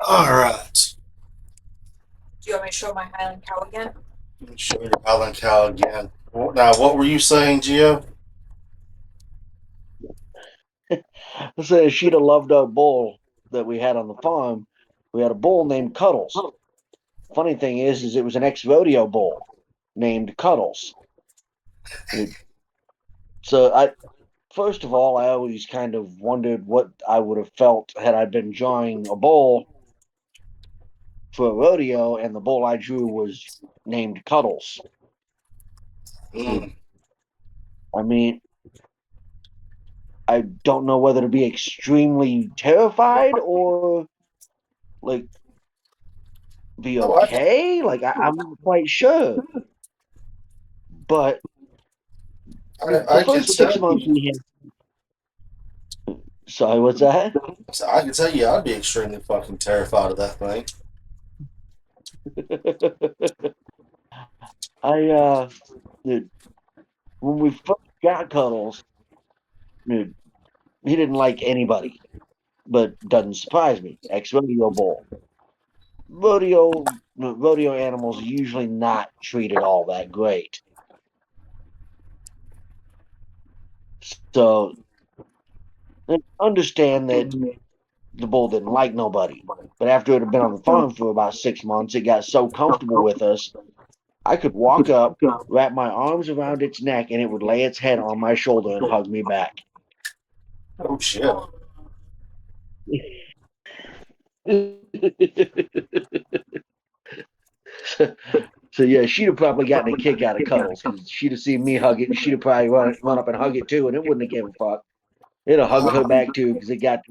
All right. Do you want me to show my Highland cow again? Let me show you Valhalla and Story again. Now, what were you saying, Gio? So she'd have loved our bull that we had on the farm. We had a bull named Cuddles. Funny thing is it was an ex-rodeo bull named Cuddles. So first of all, I always kind of wondered what I would have felt had I been drawing a bull for a rodeo, and the bull I drew was named Cuddles. Mm. I mean, I don't know whether to be extremely terrified or like be Oh, okay. Like I'm not quite sure. But the I can first six tell months you. we had. Sorry, what's that? I can tell you, I'd be extremely fucking terrified of that thing. I dude, when we first got Cuddles, dude, he didn't like anybody, but doesn't surprise me. Ex rodeo bull. Rodeo animals are usually not treated all that great. So understand that the bull didn't like nobody. But after it had been on the farm for about 6 months, it got so comfortable with us, I could walk up, wrap my arms around its neck, and it would lay its head on my shoulder and hug me back. Oh shit! So yeah, she'd have probably gotten a kick out of Cuddles because she'd have seen me hug it, and she'd have probably run up and hug it too, and it wouldn't have given a fuck. It'd have hugged her back too because it got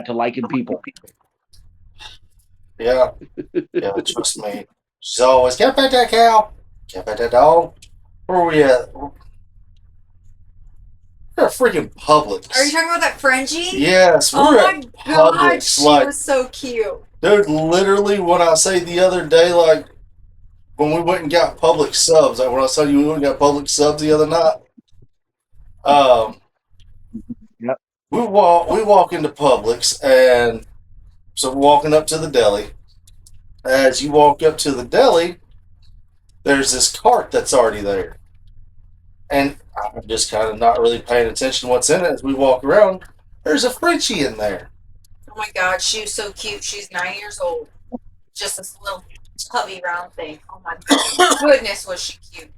to liking people. Yeah, yeah. Trust me. She's always get back that cow, get back that dog. Where are we at? We're at freaking Are you Publix. talking about that Frenchie? Yes, Oh we're at my god, Publix. she Like, was so cute. dude, literally, when I say the other day, like when we went and got Publix subs, like when I was telling you we went and got Publix subs the other night. Um, Yep. we walk into Publix, and so we're walking up to the deli. As you walk up to the deli, there's this cart that's already there. And I'm just kind of not really paying attention to what's in it as we walk around. There's a Frenchie in there. Oh my god, she was so cute. She's 9 years old. Just this little tubby round thing. Oh my goodness, was she cute.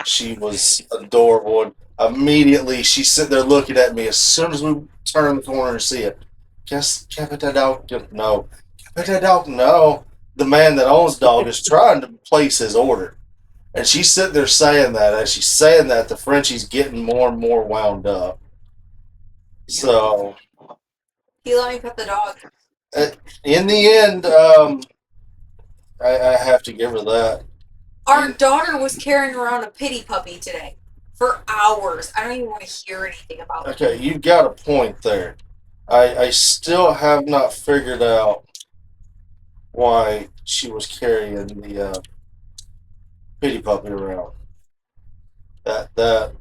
She was adorable. And immediately, she's sitting there looking at me as soon as we turn the corner and see it. Guess, can't pet that dog? No. Can't pet that dog? No. The man that owns the dog is trying to place his order. And she's sitting there saying that. As she's saying that, the Frenchie's getting more and more wound up. So, He let me pet the dog. uh, in the end, I have to give her that. Our daughter was carrying around a pity puppy today for hours. I don't even want to hear anything about it. Okay, you've got a point there. I still have not figured out why she was carrying the pity puppy around. That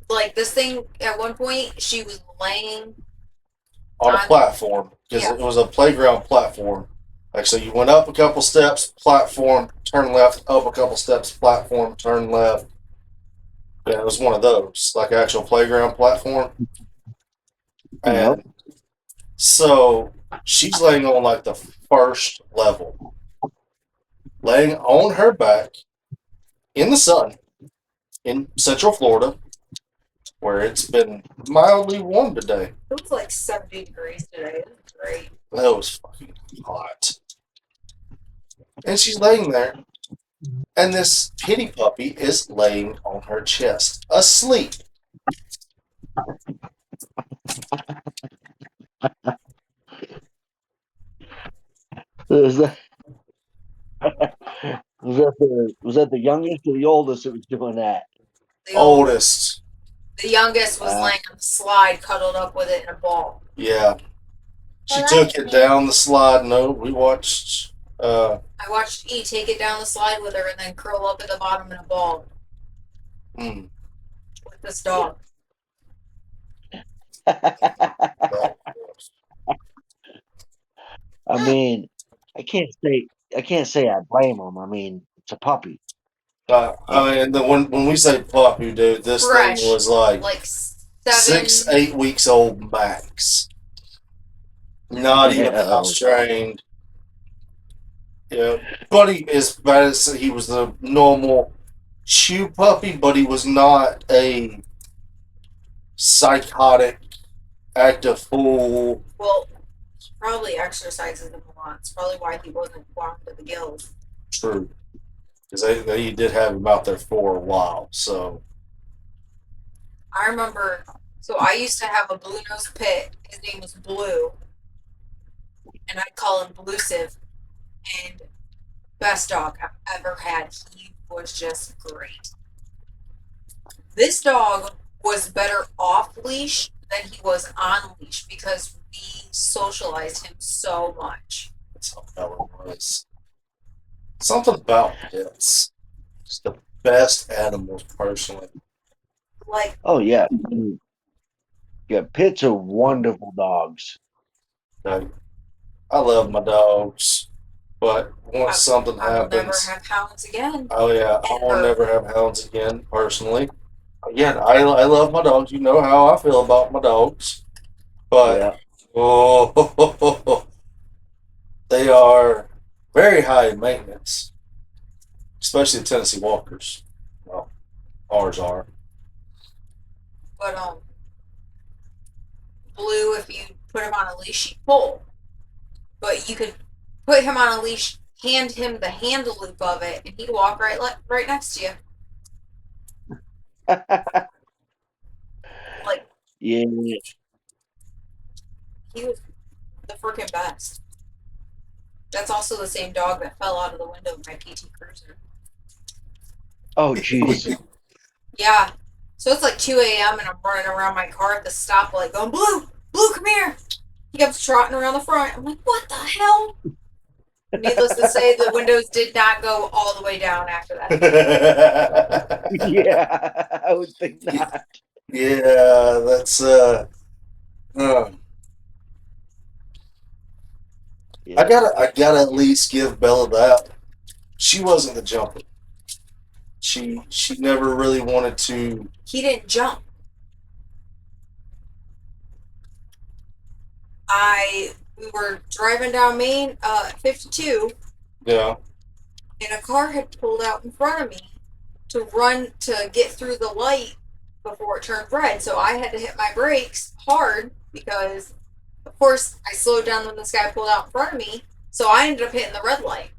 Like this thing, at one point, she was laying on a on. platform because Yeah. it was a playground platform. Like so, you went up a couple steps, platform, turn left, up a couple steps, platform, turn left. Yeah, it was one of those, like actual playground platform. Yep. And so she's laying on like the first level, laying on her back in the sun in Central Florida, where it's been mildly warm today. It was like 70 degrees today. It was great. That was fucking hot. And she's laying there, and this pity puppy is laying on her chest, asleep. Is that, was that the youngest or the oldest that was doing that? The Oldest. The youngest was Uh, laying on the slide, cuddled up with it in a ball. Yeah. Well, She that's took it neat. down the slide. No, we watched. I watched E take it down the slide with her and then curl up at the bottom in a ball Mm, with this dog. that mean, I can't say I blame him. I mean, it's a puppy. I mean, when we say puppy, dude, this thing Fresh. was like Like 6, 7. 8 weeks old max. Not even Yeah. house trained. Yeah, Buddy, as bad as he was the normal chew puppy, but he was not a psychotic, active fool. Well, he probably exercises them a lot. It's probably why he wasn't wound to the gills. True, because they did have him out there for a while. So I remember, so I used to have a blue nose pit. His name was Blue, and I'd call him Bluesive. And best dog I've ever had. He was just great. This dog was better off leash than he was on leash because we socialized him so much. that's how Bella was. Something about pets. It's the best animals, personally. Like, Oh yeah. Yeah, pits are wonderful dogs. Like, I love my dogs, but once something I will never happens, have hounds again. oh yeah, I will Ever. never have hounds again. Personally, again, I love my dogs. You know how I feel about my dogs, but Yeah. oh, they are very high maintenance, especially the Tennessee Walkers. Well, ours are. But Blue, if you put him on a leash, he'd pull. But you could put him on a leash, hand him the handle loop of it, and he'd walk right next to you. Like, Yeah. he was the freaking best. That's also the same dog that fell out of the window of my PT Cruiser. Oh jeez. Yeah. So it's like 2 a.m. and I'm running around my car at the stoplight going, Blue, Blue, come here. He comes trotting around the front. I'm like, what the hell? Needless to say, the windows did not go all the way down after that. Yeah, I would think not. Yeah, that's uh, Yeah. I gotta at least give Bella that. She wasn't the jumper. She never really wanted to. He didn't jump. We were driving down Main 52, Yeah. and a car had pulled out in front of me to get through the light before it turned red. So I had to hit my brakes hard because, of course, I slowed down when this guy pulled out in front of me. So I ended up hitting the red light.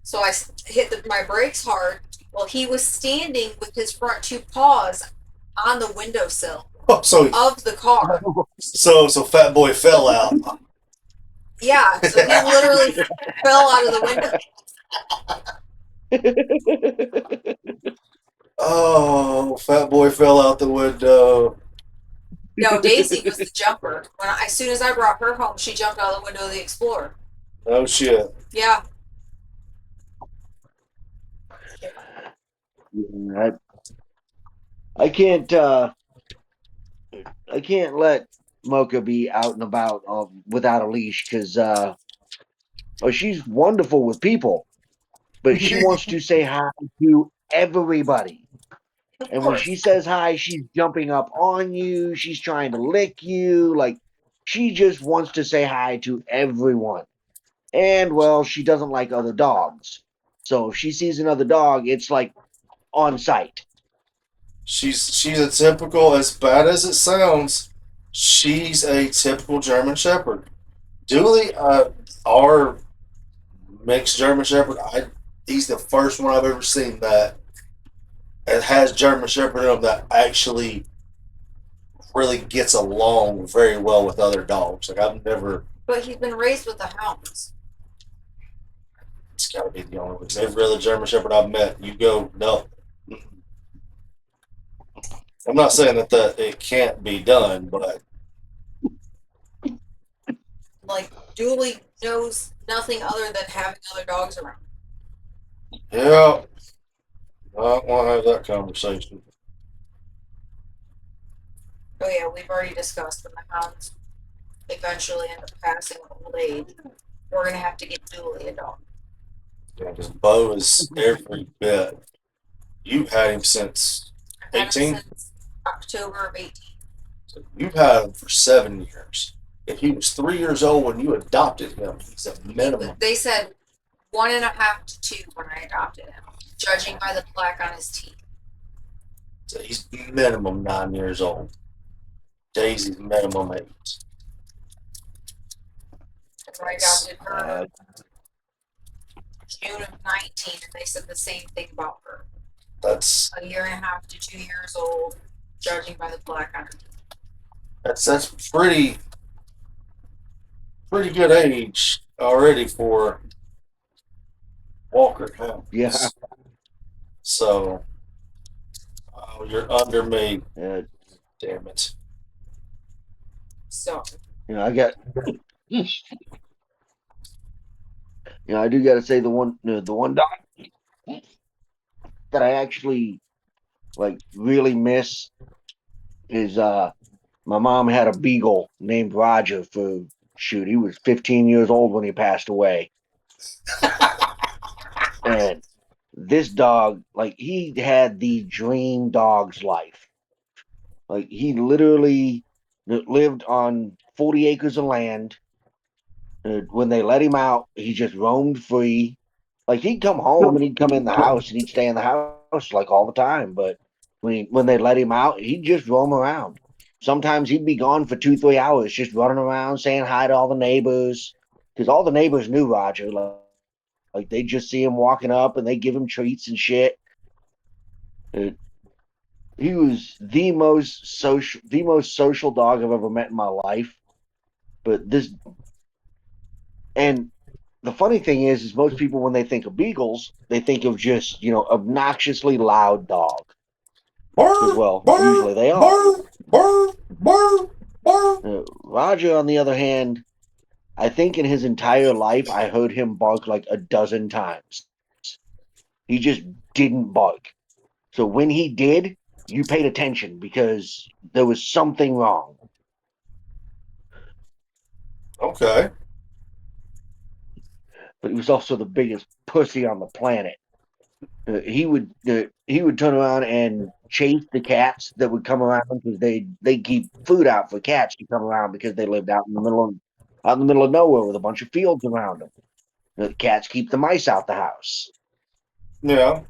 So I hit my brakes hard. Well, he was standing with his front two paws on the windowsill Oh, of the car. so Fat Boy fell out. Yeah, so he literally fell out of the window. Oh, Fat Boy fell out the window. No, Daisy was the jumper. As soon as I brought her home, she jumped out of the window of the Explorer. Oh shit. Yeah. Yeah, I can't I can't let Mocha be out and about without a leash because she's wonderful with people, but she wants to say hi to everybody. Of And when course. she says hi, she's jumping up on you. She's trying to lick you. Like, she just wants to say hi to everyone. And, well, she doesn't like other dogs. So if she sees another dog, it's like on sight. She's a typical, as bad as it sounds, she's a typical German Shepherd. Dooley, our mixed German Shepherd, he's the first one I've ever seen that it has German Shepherd in him that actually really gets along very well with other dogs. Like I've never. But he's been raised with the hounds. It's got to be the only one. 'Cause every other German Shepherd I've met, you go no. I'm not saying that it can't be done, but Like, Dooley knows nothing other than having other dogs around. yeah, I don't want to have that conversation. Oh, yeah, we've already discussed when the hounds eventually end up passing with old age. we're gonna have to get Dooley a dog. Yeah, because Bo is every bit. You've had him since I've had him 18. since October of 18. So you've had him for 7 years. If he was 3 years old when you adopted him, he's a minimum. They said 1.5 to 2 when I adopted him, judging by the plaque on his teeth. So he's minimum 9 years old. Daisy's minimum 8. And I adopted her Uh, June of 19, and they said the same thing about her. That's 1.5 to 2 years old, judging by the plaque on her teeth. that's pretty good age already for Walker yeah. Hounds. So you're under me. Uh, Damn it. So, I got. I do got to say the one dog that I actually like really miss is my mom had a beagle named Roger for shoot, he was 15 years old when he passed away. And this dog, like he had the dream dog's life. Like he literally lived on 40 acres of land. When they let him out, he just roamed free. Like he'd come home and he'd come in the house and he'd stay in the house like all the time. But when they let him out, he'd just roam around. Sometimes he'd be gone for 2 3 hours, just running around saying hi to all the neighbors, because all the neighbors knew Roger. Like they just see him walking up and they give him treats and shit. Uh, he was the most social dog I've ever met in my life. But this and the funny thing is most people when they think of beagles, they think of just obnoxiously loud dog. Because Burr, well, burr, usually they are. burr, burr, burr, burr. Roger, on the other hand, I think in his entire life I heard him bark like a dozen times. He just didn't bark. So when he did, you paid attention because there was something wrong. Okay. But he was also the biggest pussy on the planet. He would turn around and chase the cats that would come around because they keep food out for cats to come around because they lived out in the middle of nowhere with a bunch of fields around them. The cats keep the mice out the house, Yeah.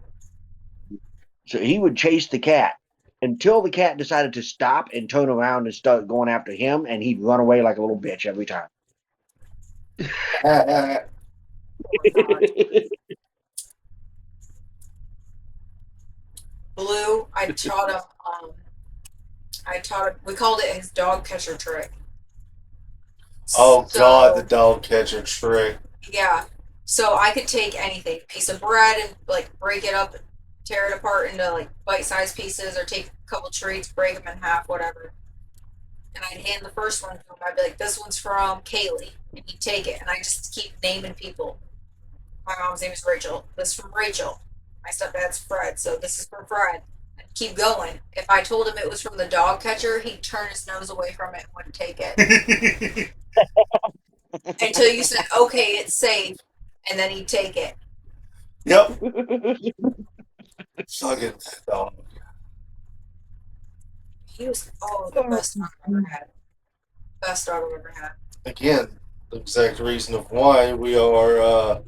so he would chase the cat until the cat decided to stop and turn around and start going after him, and he'd run away like a little bitch every time. oh my God. Blue, we called it his dog catcher trick. Oh God, the So, dog catcher trick. yeah. So I could take anything, piece of bread, and like break it up, tear it apart into like bite-sized pieces, or take a couple treats, break them in half, whatever. And I'd hand the first one to him. I'd be like, "This one's from Kaylee," and he'd take it, and I just keep naming people. My mom's name is Rachel. This is from Rachel. My stepdad's Fred, so this is from Fred. And keep going. If I told him it was from the dog catcher, he'd turn his nose away from it and wouldn't take it until you said, "Okay, it's safe," and then he'd take it. Yep. Fucking dog. He was the best dog I've ever had. Best dog I've ever had. Again, the exact reason of why we are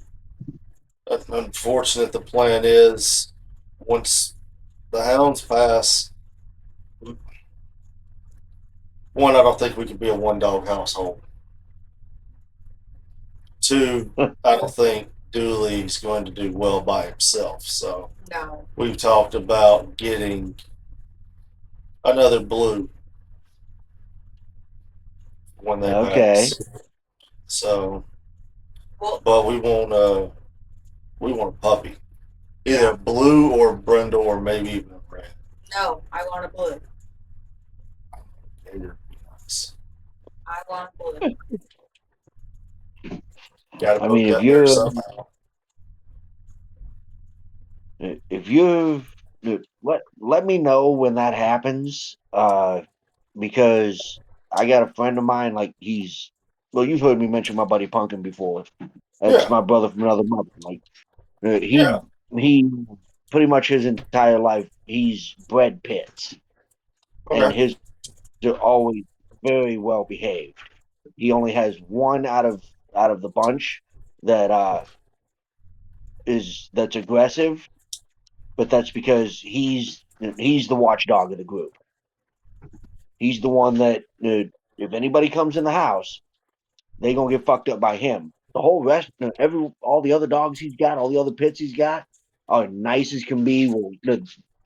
unfortunate. The plan is once the hounds pass. One, I don't think we can be a one dog household. Two, I don't think Dooley's going to do well by himself. So No. we've talked about getting another blue when they Okay. pass. So, Well, but we want a puppy, either yeah. blue or brindle or maybe even a red. No, I want a blue. Maybe it'd be nice. I want a blue. Got to I book mean, that there somehow. if you let me know when that happens, because I got a friend of mine, like well, you've heard me mention my buddy Punkin before. That's Yeah, my brother from another mother. Like yeah. he pretty much his entire life he's bred pits, and Okay. his are always very well behaved. He only has one out of the bunch that is that's aggressive, but that's because he's the watchdog of the group. He's the one that if anybody comes in the house, they gonna get fucked up by him. The whole rest, all the other dogs he's got, all the other pits he's got, are nice as can be.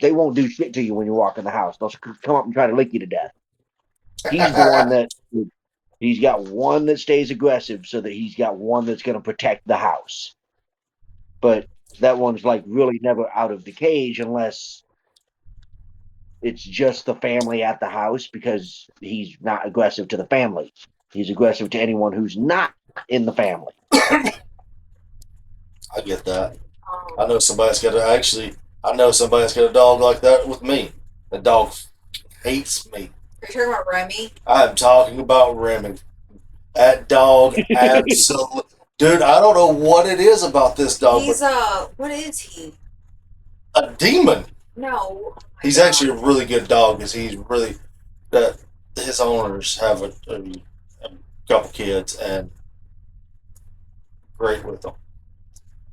They won't do shit to you when you walk in the house. They'll come up and try to lick you to death. He's the one that he's got one that stays aggressive, so that he's got one that's gonna protect the house. But that one's like really never out of the cage unless it's just the family at the house because he's not aggressive to the family. He's aggressive to anyone who's not in the family. I get that. Um, I know somebody's got to actually. I know somebody's got a dog like that with me. The dog hates me. are you talking about Remy? I'm talking about Remy. That dog absolutely. Dude, I don't know what it is about this dog, but He's what is he? a demon. No. Oh my He's God. actually a really good dog because he's really. That his owners have a couple kids and great with them.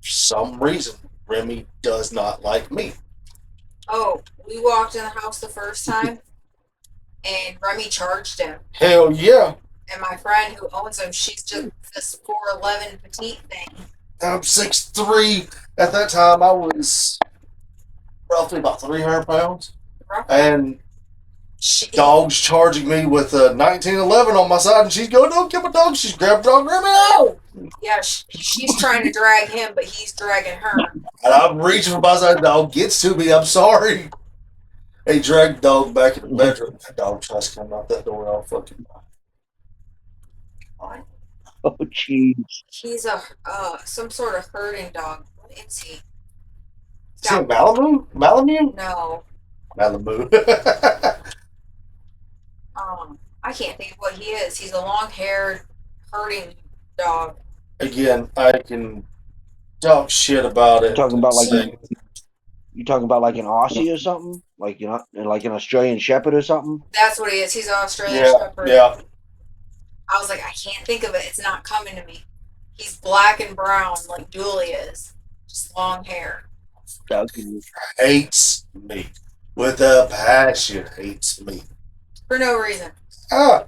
For some reason, Remy does not like me. Oh, we walked in the house the first time, and Remy charged him. Hell yeah. And my friend who owns him, she's just this 4'11" petite thing. I'm 6'3". At that time, I was roughly about 300 pounds. And She, dog's charging me with a 1911 on my side, and she's going, "Don't kill my dog." She's grabbed dog, Remy out. yeah, she's trying to drag him, but he's dragging her. And I'm reaching for my side. Dog gets to me. I'm sorry. He dragged the dog back in the bedroom. That dog tries to come out that door. I'll fucking. What? Oh, jeez. He's a some sort of herding dog. What is he? Is he a Malibu? Malibu? No. Malibu. I can't think of what he is. He's a long-haired herding dog. Again, I can talk shit about You it talking and about like say, you talking about like an Aussie or something? Like like an Australian Shepherd or something? That's what he is. He's an Australian yeah, Shepherd. yeah. I was like, I can't think of it. It's not coming to me. He's black and brown, like Dooley is. Just long hair. Okay. Hates me. With a passion, hates me. For no reason. Ah,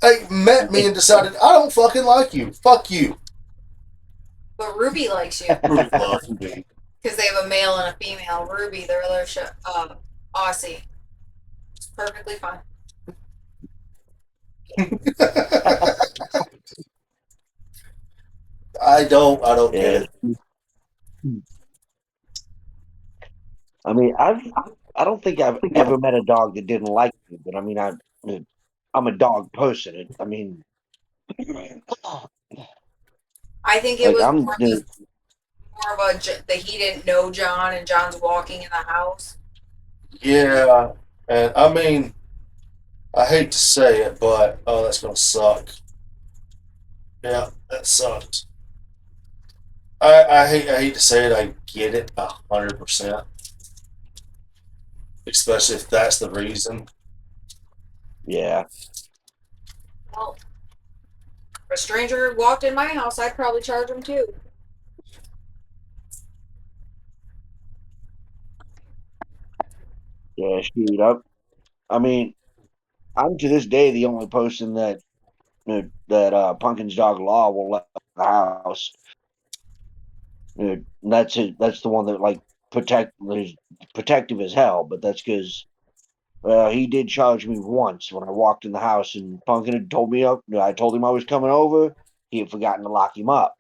they met me and decided, I don't fucking like you. Fuck you. But Ruby likes you. Ruby loves me. Because they have a male and a female. Ruby, their other Aussie. It's perfectly fine. I don't get Yeah. it. I mean, I don't think I've ever met a dog that didn't like me, but I mean, I'm a dog person. I mean, I think it like was I'm more of a that he didn't know John and John's walking in the house. Yeah, and I mean, I hate to say it, but oh, that's gonna suck. Yeah, that sucked. I hate to say it. I get it 100%, especially if that's the reason. yeah. Well, if a stranger walked in my house, I'd probably charge him too. Yeah, shoot up. I mean, I'm to this day the only person that Pumpkin's dog Law will let in the house. That's it. That's the one that like is protective as hell. But that's because he did charge me once when I walked in the house and Pumpkin had told me up. I told him I was coming over. He had forgotten to lock him up.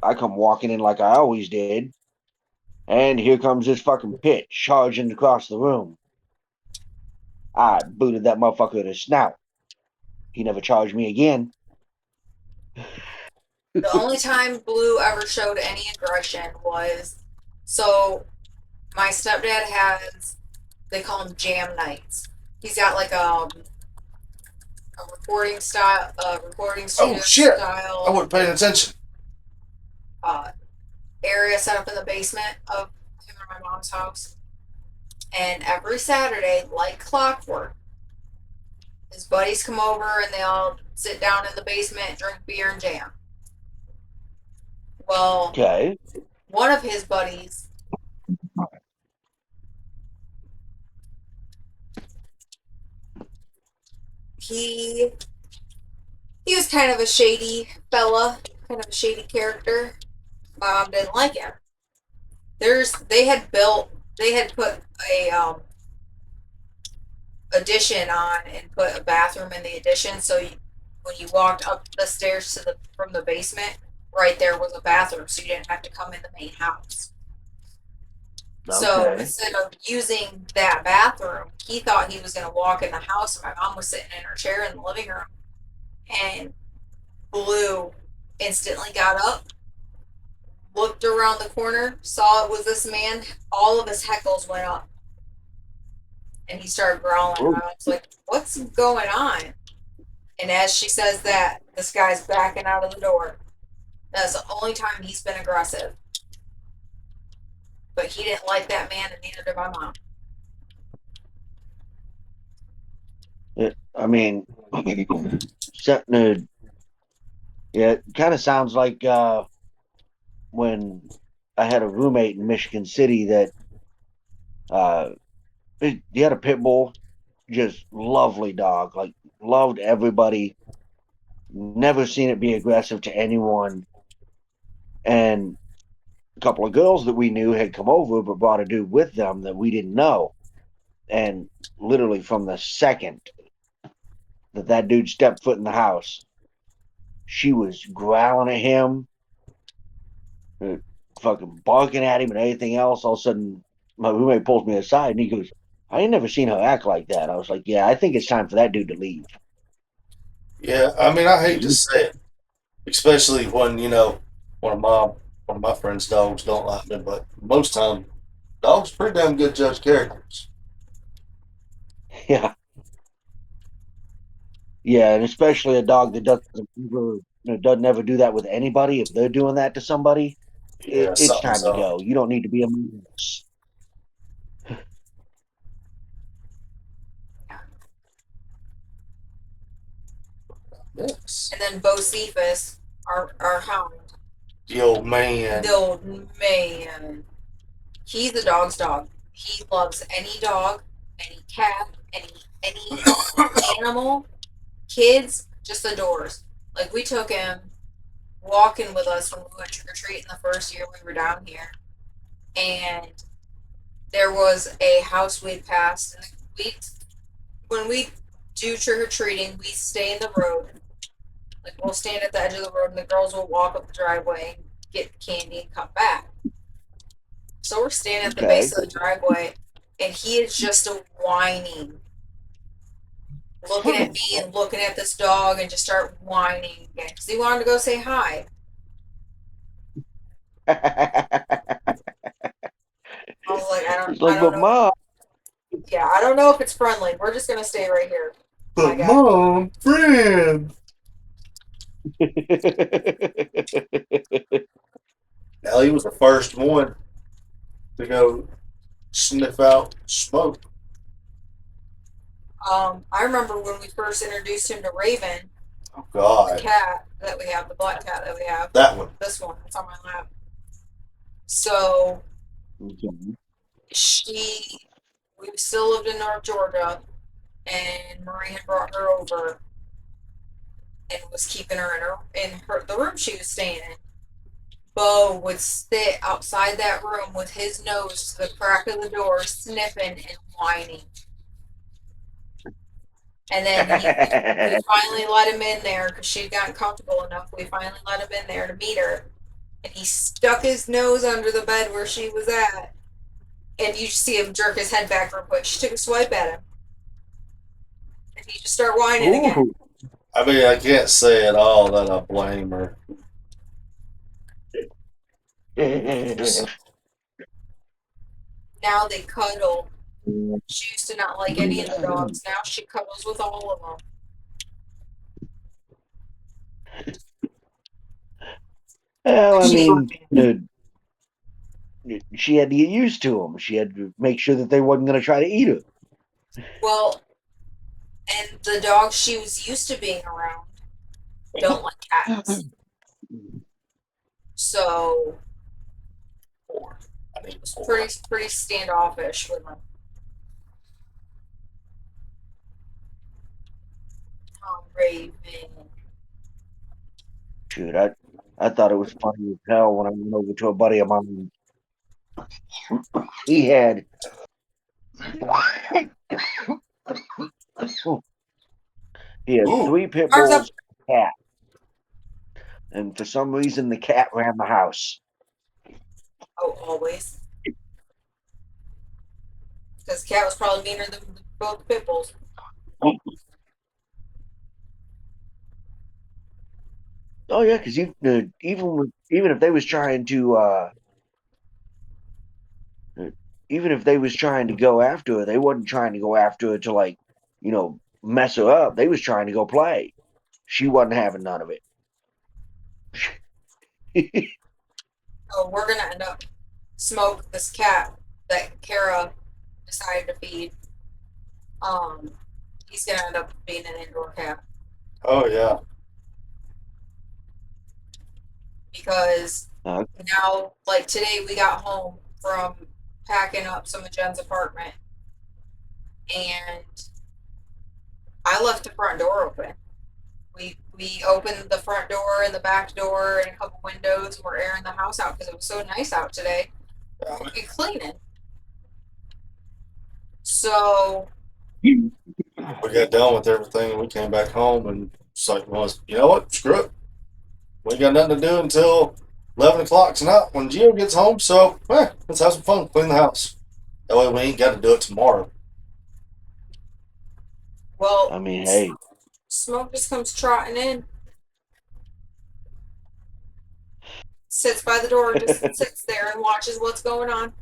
I come walking in like I always did, and here comes this fucking pit charging across the room. I booted that motherfucker in his snout. He never charged me again. The only time Blue ever showed any aggression was so my stepdad has they call them jam nights. He's got like a recording Oh studio shit! I style wasn't paying attention. uh, area set up in the basement of him and my mom's house. And every Saturday, like clockwork, his buddies come over and they all sit down in the basement, drink beer and jam. Well, Okay. one of his buddies, he he was kind of a shady fella, kind of a shady character. My mom didn't like him. They had put a addition on and put a bathroom in the addition. So when you walked up the stairs to the from the basement, right there was a bathroom, so you didn't have to come in the main house. So Okay. instead of using that bathroom, he thought he was going to walk in the house, and my mom was sitting in her chair in the living room, and Blue instantly got up, looked around the corner, saw it was this man. All of his heckles went up, and he started growling. And Ooh. I was like, "What's going on?" And as she says that, this guy's backing out of the door. That's the only time he's been aggressive. But he didn't like that man, and neither did my mom. I mean, something to, yeah, it kind of sounds like when I had a roommate in Michigan City that uh, he had a pit bull, just lovely dog, like loved everybody, never seen it be aggressive to anyone. And a couple of girls that we knew had come over, but brought a dude with them that we didn't know. And literally from the second that dude stepped foot in the house, she was growling at him, uh, fucking barking at him and everything else. All of a sudden, my roommate pulls me aside and he goes, I ain't never seen her act like that. I was like, yeah, I think it's time for that dude to leave. Yeah, I mean, I hate to say it, especially when one of my one of my friends' dogs don't like me, but most time dogs pretty damn good judge characters. Yeah. Yeah. And especially a dog that doesn't ever do that with anybody. If they're doing that to somebody, Yeah, it's something's time to up. go. You don't need to be a moose. Yes, And then Bocephus, our hound, the old man. the old man, he's a dog's dog. He loves any dog, any cat, any animal. Kids just adores. Like we took him walking with us when we went trick or treating the first year we were down here, and there was a house we'd passed, and we when we do trick or treating, we stay in the road. Like we'll stand at the edge of the road, and the girls will walk up the driveway, get candy, and come back. So we're standing at the base Okay. of the driveway, and he is just a whining, looking at me and looking at this dog, and just start whining again because he wanted to go say hi. I was like, He's I like, don't but know. mom. Yeah, I don't know if it's friendly. We're just gonna stay right here, my But guy. mom, friend. Now he was the first one to go sniff out smoke. I remember when we first introduced him to Raven, Oh the God, cat that we have, the black cat that we have. that one. This one, it's on my lap. So Okay. we still lived in North Georgia, and Marie had brought her over and was keeping her in the room she was staying in. Bo would sit outside that room with his nose to the crack of the door, sniffing and whining. And then we finally let him in there because she'd gotten comfortable enough. We finally let him in there to meet her, and he stuck his nose under the bed where she was at, and you just see him jerk his head back real quick. She took a swipe at him, and he just started whining again. Ooh. I mean, I can't say at all that I blame her. Now they cuddle. She used to not like any of the dogs. Now she cuddles with all of them. Well, Like I she, mean, she had to get used to them. She had to make sure that they wasn't going to try to eat her. well, and the dogs she was used to being around don't like cats. So Four. I need it's four. pretty standoffish with them. Raven. Shoot, I thought it was funny as hell when I went over to a buddy of mine. He had he had Ooh. 3 pit Arms up. bulls, and a cat, and for some reason the cat ran the house. Oh, always. Because cat was probably meaner than both pit bulls. Oh yeah, because even if they was trying to even if they was trying to go after her, they wasn't trying to go after her to like mess her up. They was trying to go play. She wasn't having none of it. Oh, we're gonna end up smoke this cat that Kara decided to feed. Um, he's gonna end up being an indoor cat Oh yeah. because uh, now, like today, we got home from packing up some of Jen's apartment, and I left the front door open. We opened the front door and the back door and a couple windows, and we're airing the house out because it was so nice out today. And cleaning. So We got done with everything and we came back home and it's like, well, you know what? Screw it. We ain't got nothing to do until 11 o'clock tonight when Gio gets home. So, let's have some fun, clean the house. That way we ain't got to do it tomorrow. well, I mean, hey, Smoke just comes trotting in, sits by the door, just sits there and watches what's going on,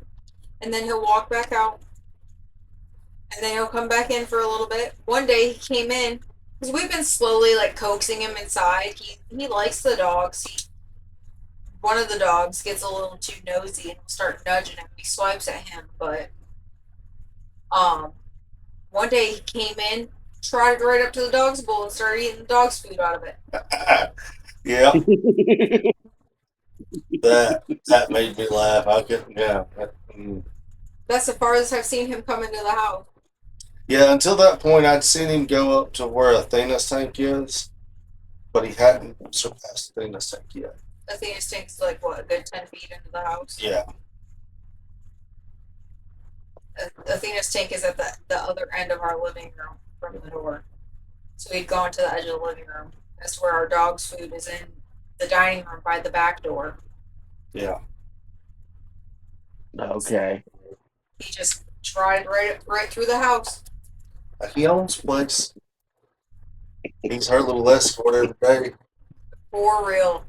and then he'll walk back out, and then he'll come back in for a little bit. One day he came in because we've been slowly like coaxing him inside. He likes the dogs. One of the dogs gets a little too nosy and will start nudging him. He swipes at him, but um, one day he came in, trotted right up to the dog's bowl and started eating the dog's food out of it. Yeah, that made me laugh. I couldn't, yeah. That's the farthest I've seen him come into the house. Yeah, until that point, I'd seen him go up to where Athena's tank is, but he hadn't surpassed Athena's tank yet. Athena's tank's like what, a good 10 feet into the house. Yeah. Athena's tank is at the other end of our living room from the door. So we'd gone to the edge of the living room. That's where our dog's food is in the dining room by the back door. Yeah. okay. He just trotted right through the house. He owns place. He's her little escort every day. For real.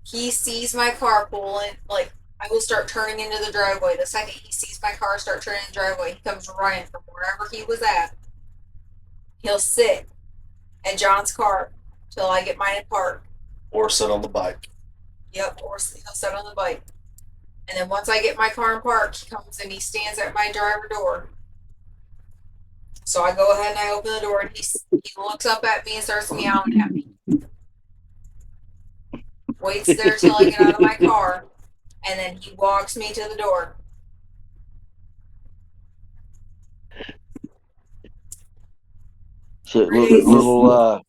He sees my car pulling, like I will start turning into the driveway. The second he sees my car start turning in the driveway, he comes running from wherever he was at. He'll sit in John's car till I get mine in park. Or sit on the bike. Yep, or he'll sit on the bike. And then once I get my car in park, he comes and he stands at my driver door. So I go ahead and I open the door and he looks up at me and starts meowing at me. Waits there till I get out of my car, and then he walks me to the door. So 3 days. little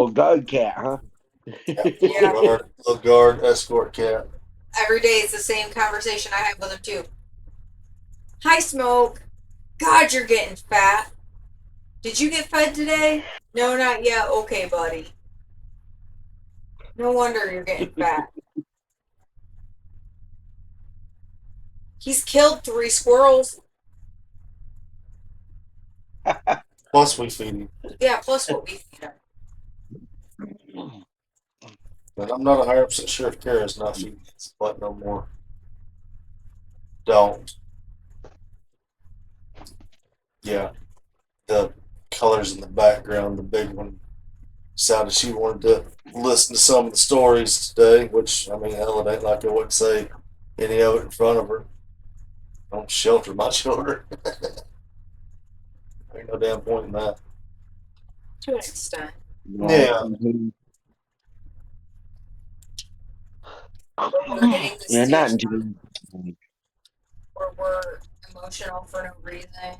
guard cat, huh? Yeah. Yeah. Little guard escort cat. Every day it's the same conversation I have with him too. Hi, Smoke. God, you're getting fat. Did you get fed today? No, not yet. Okay, buddy. No wonder you're getting fat. He's killed 3 squirrels. Plus we feed him. Yeah, plus what we feed him. But I'm not 100% sure if Kara's not feeding his butt no more. Don't. Yeah. The colors in the background, the big one. decided she wanted to listen to some of the stories today, which, I mean, hell, it ain't like I wouldn't say any of it in front of her. Don't shelter my children. Ain't no damn point in that. To an extent. Yeah. Yeah. But we're hitting the Yeah, not stage until. where we're emotional for no reason and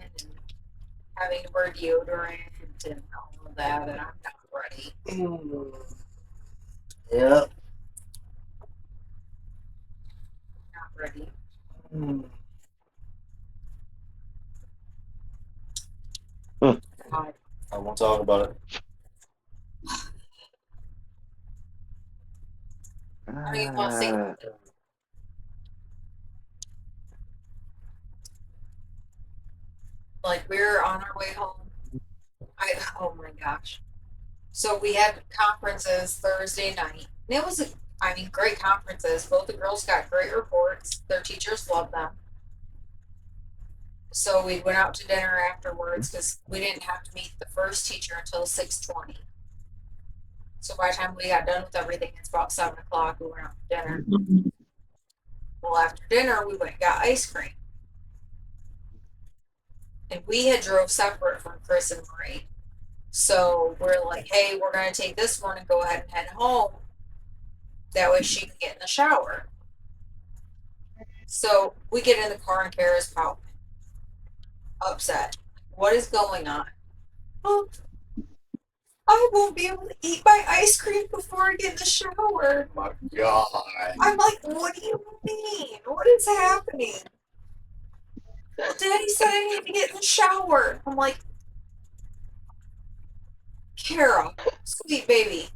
having to wear deodorant and all of that, and I'm not ready. Yeah. Not ready. God. I won't talk about it. I don't even want to think. Like, we were on our way home. Oh my gosh. So we had conferences Thursday night. And it was, great conferences. Both the girls got great reports. Their teachers loved them. So we went out to dinner afterwards because we didn't have to meet the first teacher until 6:20. So by the time we got done with everything, it's about 7 o'clock. We went out to dinner. Well, after dinner, we went and got ice cream. And we had drove separate from Chris and Marie. So we're like, hey, we're going to take this one and go ahead and head home. That way she can get in the shower. So we get in the car and Kara's pouting, upset. What is going on? Oh, I won't be able to eat my ice cream before I get in the shower. My God. I'm like, what do you mean? What is happening? Well, Daddy said I need to get in the shower. I'm like, Kara, sweet baby,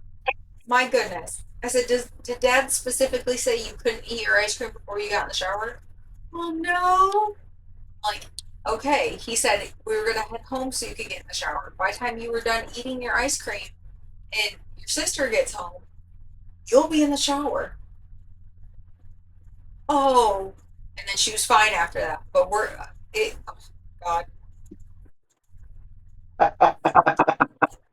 my goodness. I said, did Dad specifically say you couldn't eat your ice cream before you got in the shower? Well, no. Like, okay. He said we were gonna head home so you could get in the shower. By the time you were done eating your ice cream and your sister gets home, you'll be in the shower. Oh, and then she was fine after that. But oh God.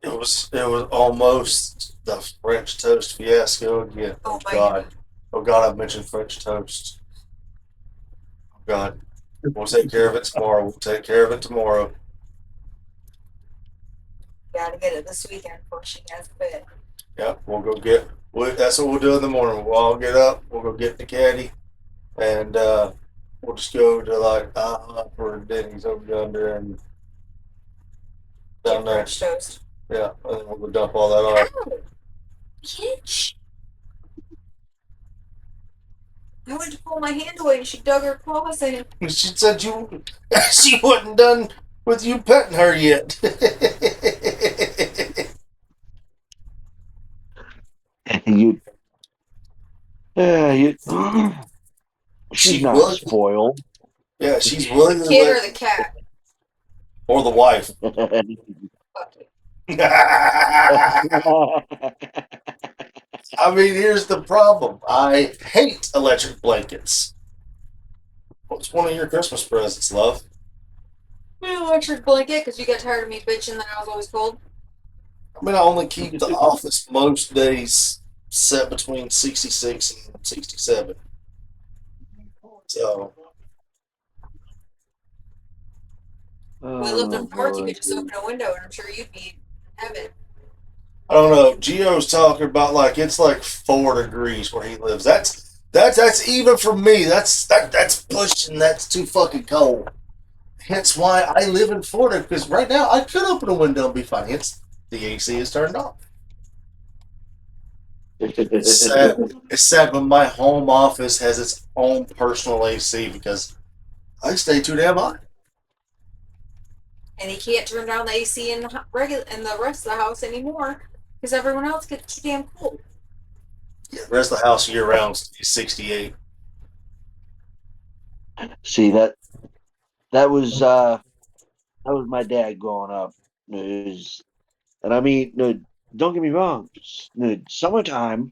It was almost the French toast fiasco again. Oh my God. God. Oh God, I've mentioned French toast. Oh God. We'll take care of it tomorrow. We'll take care of it tomorrow. Gotta get it this weekend before she has fit. Yep, we'll go get. That's what we'll do in the morning. We'll all get up. We'll go get the caddy, and we'll just go to like IHOP or Denny's over yonder and down Get there. French toast. Yeah, and then we'll go dump all that off. Ow! Bitch. I went to pull my hand away and she dug her claws in. She said she wasn't done with you petting her yet. you, you, she's She's not willing. spoiled. Yeah, she's willing to Kid or let, the cat? or the wife. Fuck it. I mean, here's the problem. I hate electric blankets. What's one of your Christmas presents, love? My electric blanket because you got tired of me bitching that I was always cold. I mean, I only keep the office most days set between 66 and 67. So, We lived Oh up north, you boy. could just open a window and I'm sure you'd be in heaven. I don't know. Gio's talking about like it's like 4 degrees where he lives. That's even for me. That's pushing. That's too fucking cold. Hence why I live in Florida because right now I could open a window and be fine. The AC is turned off. It's sad. It's sad, but my home office has its own personal AC because I stay too damn hot. And he can't turn down the AC in the rest of the house anymore because everyone else gets too damn cold. Yeah, the rest of the house year round is 68. See that was my dad growing up. It was- and I mean, no, don't get me wrong. No, summertime,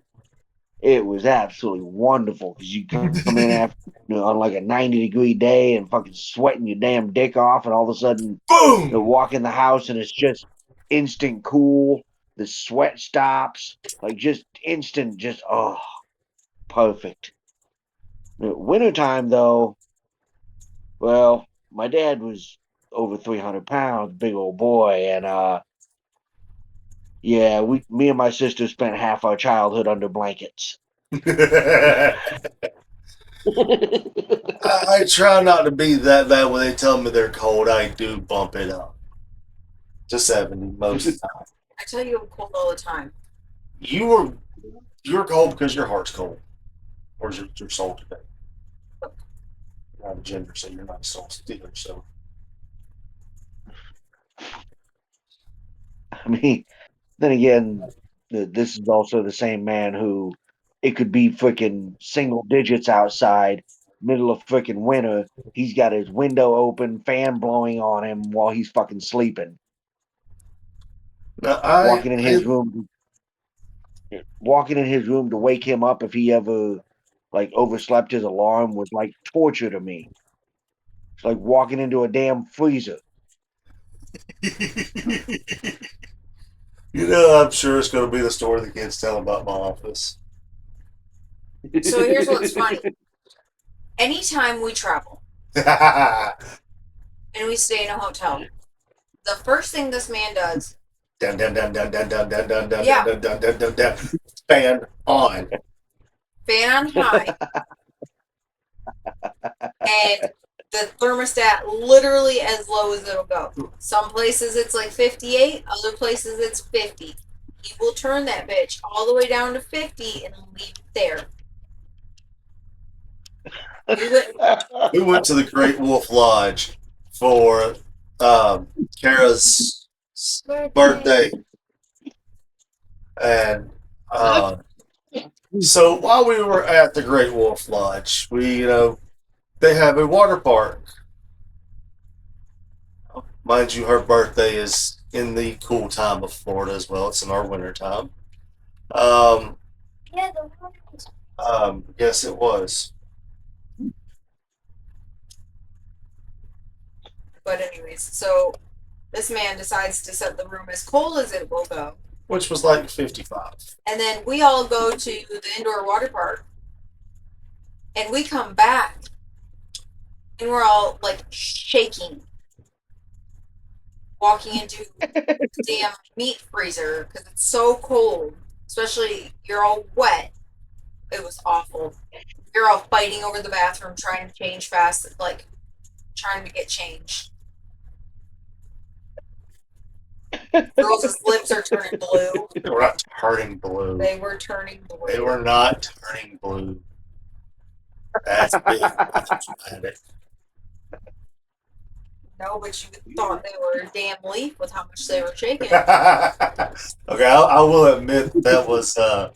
it was absolutely wonderful because you come in after on like a 90-degree day and fucking sweating your damn dick off, and all of a sudden, Boom! walk in the house and it's just instant cool. The sweat stops, like just instant, just perfect. Wintertime though, well, my dad was over 300 pounds, big old boy, and yeah, me and my sister spent half our childhood under blankets. I try not to be that bad when they tell me they're cold. I do bump it up to 70 most of the time. I tell you, I'm cold all the time. You were you're cold because your heart's cold, or is your soul today? You're not a gender, so you're not a soul either. So I mean, then again, this is also the same man who it could be freaking single digits outside, middle of freaking winter. He's got his window open, fan blowing on him while he's fucking sleeping. now, Walking in his room, walking in his room to wake him up if he ever like overslept his alarm was like torture to me. It's like walking into a damn freezer. I'm sure it's going to be the story the kids tell about my office. So here's what's funny. Anytime we travel and we stay in a hotel, the first thing this man does, Dun, dun, dun, dun, dun, dun, dun, dun, dun, Yeah. dun, dun, dun, dun, dun. Fan on. fan on high, and the thermostat literally as low as it'll go. Some places it's like 58, other places it's 50. He will turn that bitch all the way down to 50 and leave it there. We went to the Great Wolf Lodge for Kara's birthday. And so while we were at the Great Wolf Lodge, they have a water park. Mind you, her birthday is in the cool time of Florida as well. It's in our winter time. Yeah, the Yes, it was. But anyways, so this man decides to set the room as cold as it will go. Which was like 55. And then we all go to the indoor water park. And we come back. And we're all like shaking. Walking into the damn meat freezer because it's so cold. Especially you're all wet. It was awful. You're all fighting over the bathroom trying to change fast, like trying to get changed. Girls' lips are turning blue. They were not turning blue. They were turning blue. They were not turning blue. That's big. That's dramatic. No, but you thought they were a damn leaf with how much they were shaking. Okay, I will admit that was a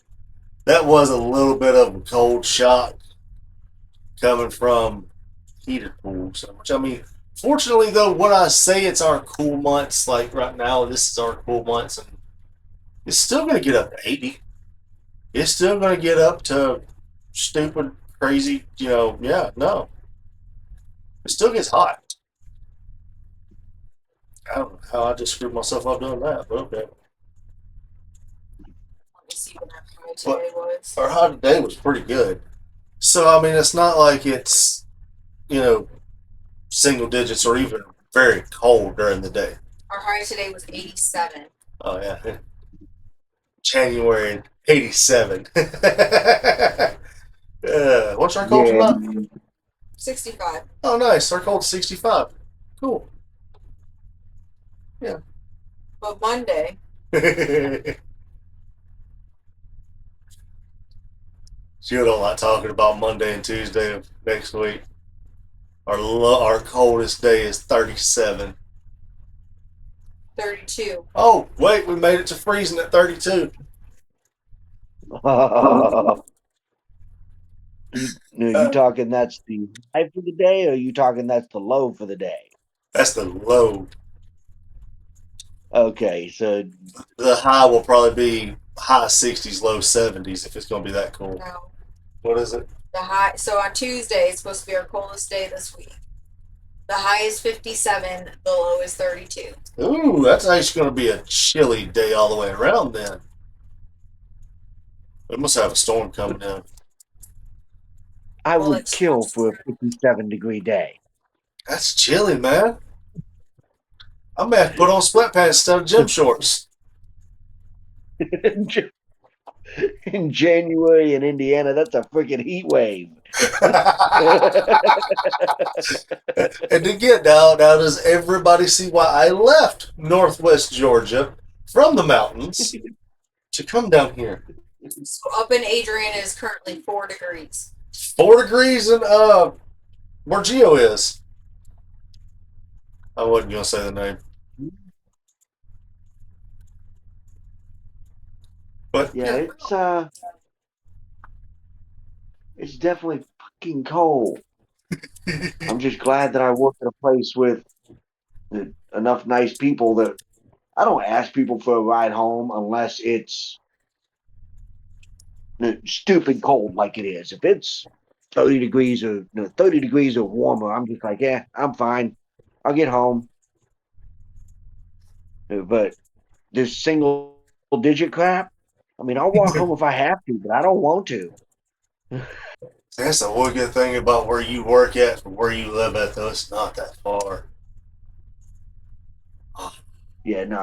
little bit of a cold shock coming from heated pools. Which I mean, fortunately though, when I say it's our cool months, like right now, this is our cool months, and it's still going to get up to 80. It's still going to get up to stupid, crazy. Yeah, no, it still gets hot. I don't know how I just screwed myself up doing that, but okay. Let me see what our high today was. Our high today was pretty good. So, I mean, it's not like it's, single digits or even very cold during the day. Our high today was 87. Oh, yeah. January 87. What's our cold tonight? 65. Oh, nice. Our cold's 65. Cool. But Monday, She'll don't like talking about Monday and Tuesday of next week. Our coldest day is 37. 32. Oh, wait, we made it to freezing at 32. You talking that's the high for the day, or you talking that's the low for the day? That's the low. Okay, so The high will probably be high 60s, low 70s if it's going to be that cold. No. What is it? The high. So on Tuesday, it's supposed to be our coldest day this week. The high is 57, the low is 32. Ooh, that's actually going to be a chilly day all the way around then. We must have a storm coming in. I Well, would it's kill for a 57-degree day. That's chilly, man. I may have to put on split pants instead of gym shorts. In January in Indiana, that's a freaking heat wave. And again, now does everybody see why I left Northwest Georgia from the mountains to come down here? so up in Adrian is currently 4 degrees. 4 degrees in where Geo is. I wasn't gonna say the name, but Yeah, yeah, it's definitely fucking cold. I'm just glad that I work at a place with enough nice people that I don't ask people for a ride home unless it's stupid cold like it is. If it's 30 degrees or 30 degrees or warmer, I'm just like, yeah, I'm fine. I'll get home. But this single digit crap, I mean, I'll walk home if I have to, but I don't want to. that's the one good thing about where you work at from where you live at, though. It's not that far. Yeah, no,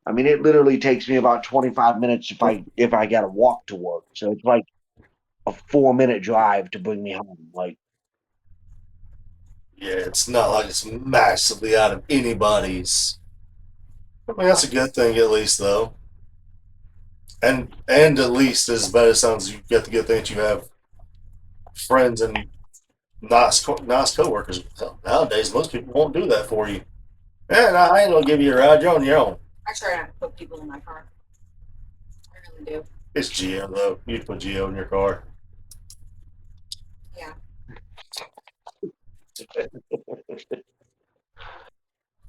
I mean, it literally takes me about 25 minutes if I got to walk to work. So it's like a 4-minute drive to bring me home. Like, Yeah, it's not like it's massively out of anybody's. I mean, that's a good thing at least, though. And at least as bad as it sounds, you get the good thing that you have friends and nice coworkers. Hell, nowadays, most people won't do that for you. Man, I ain't gonna give you a ride. You're on your own. I try not to put people in my car. I really do. It's Geo though. You'd put Geo in your car. Yeah.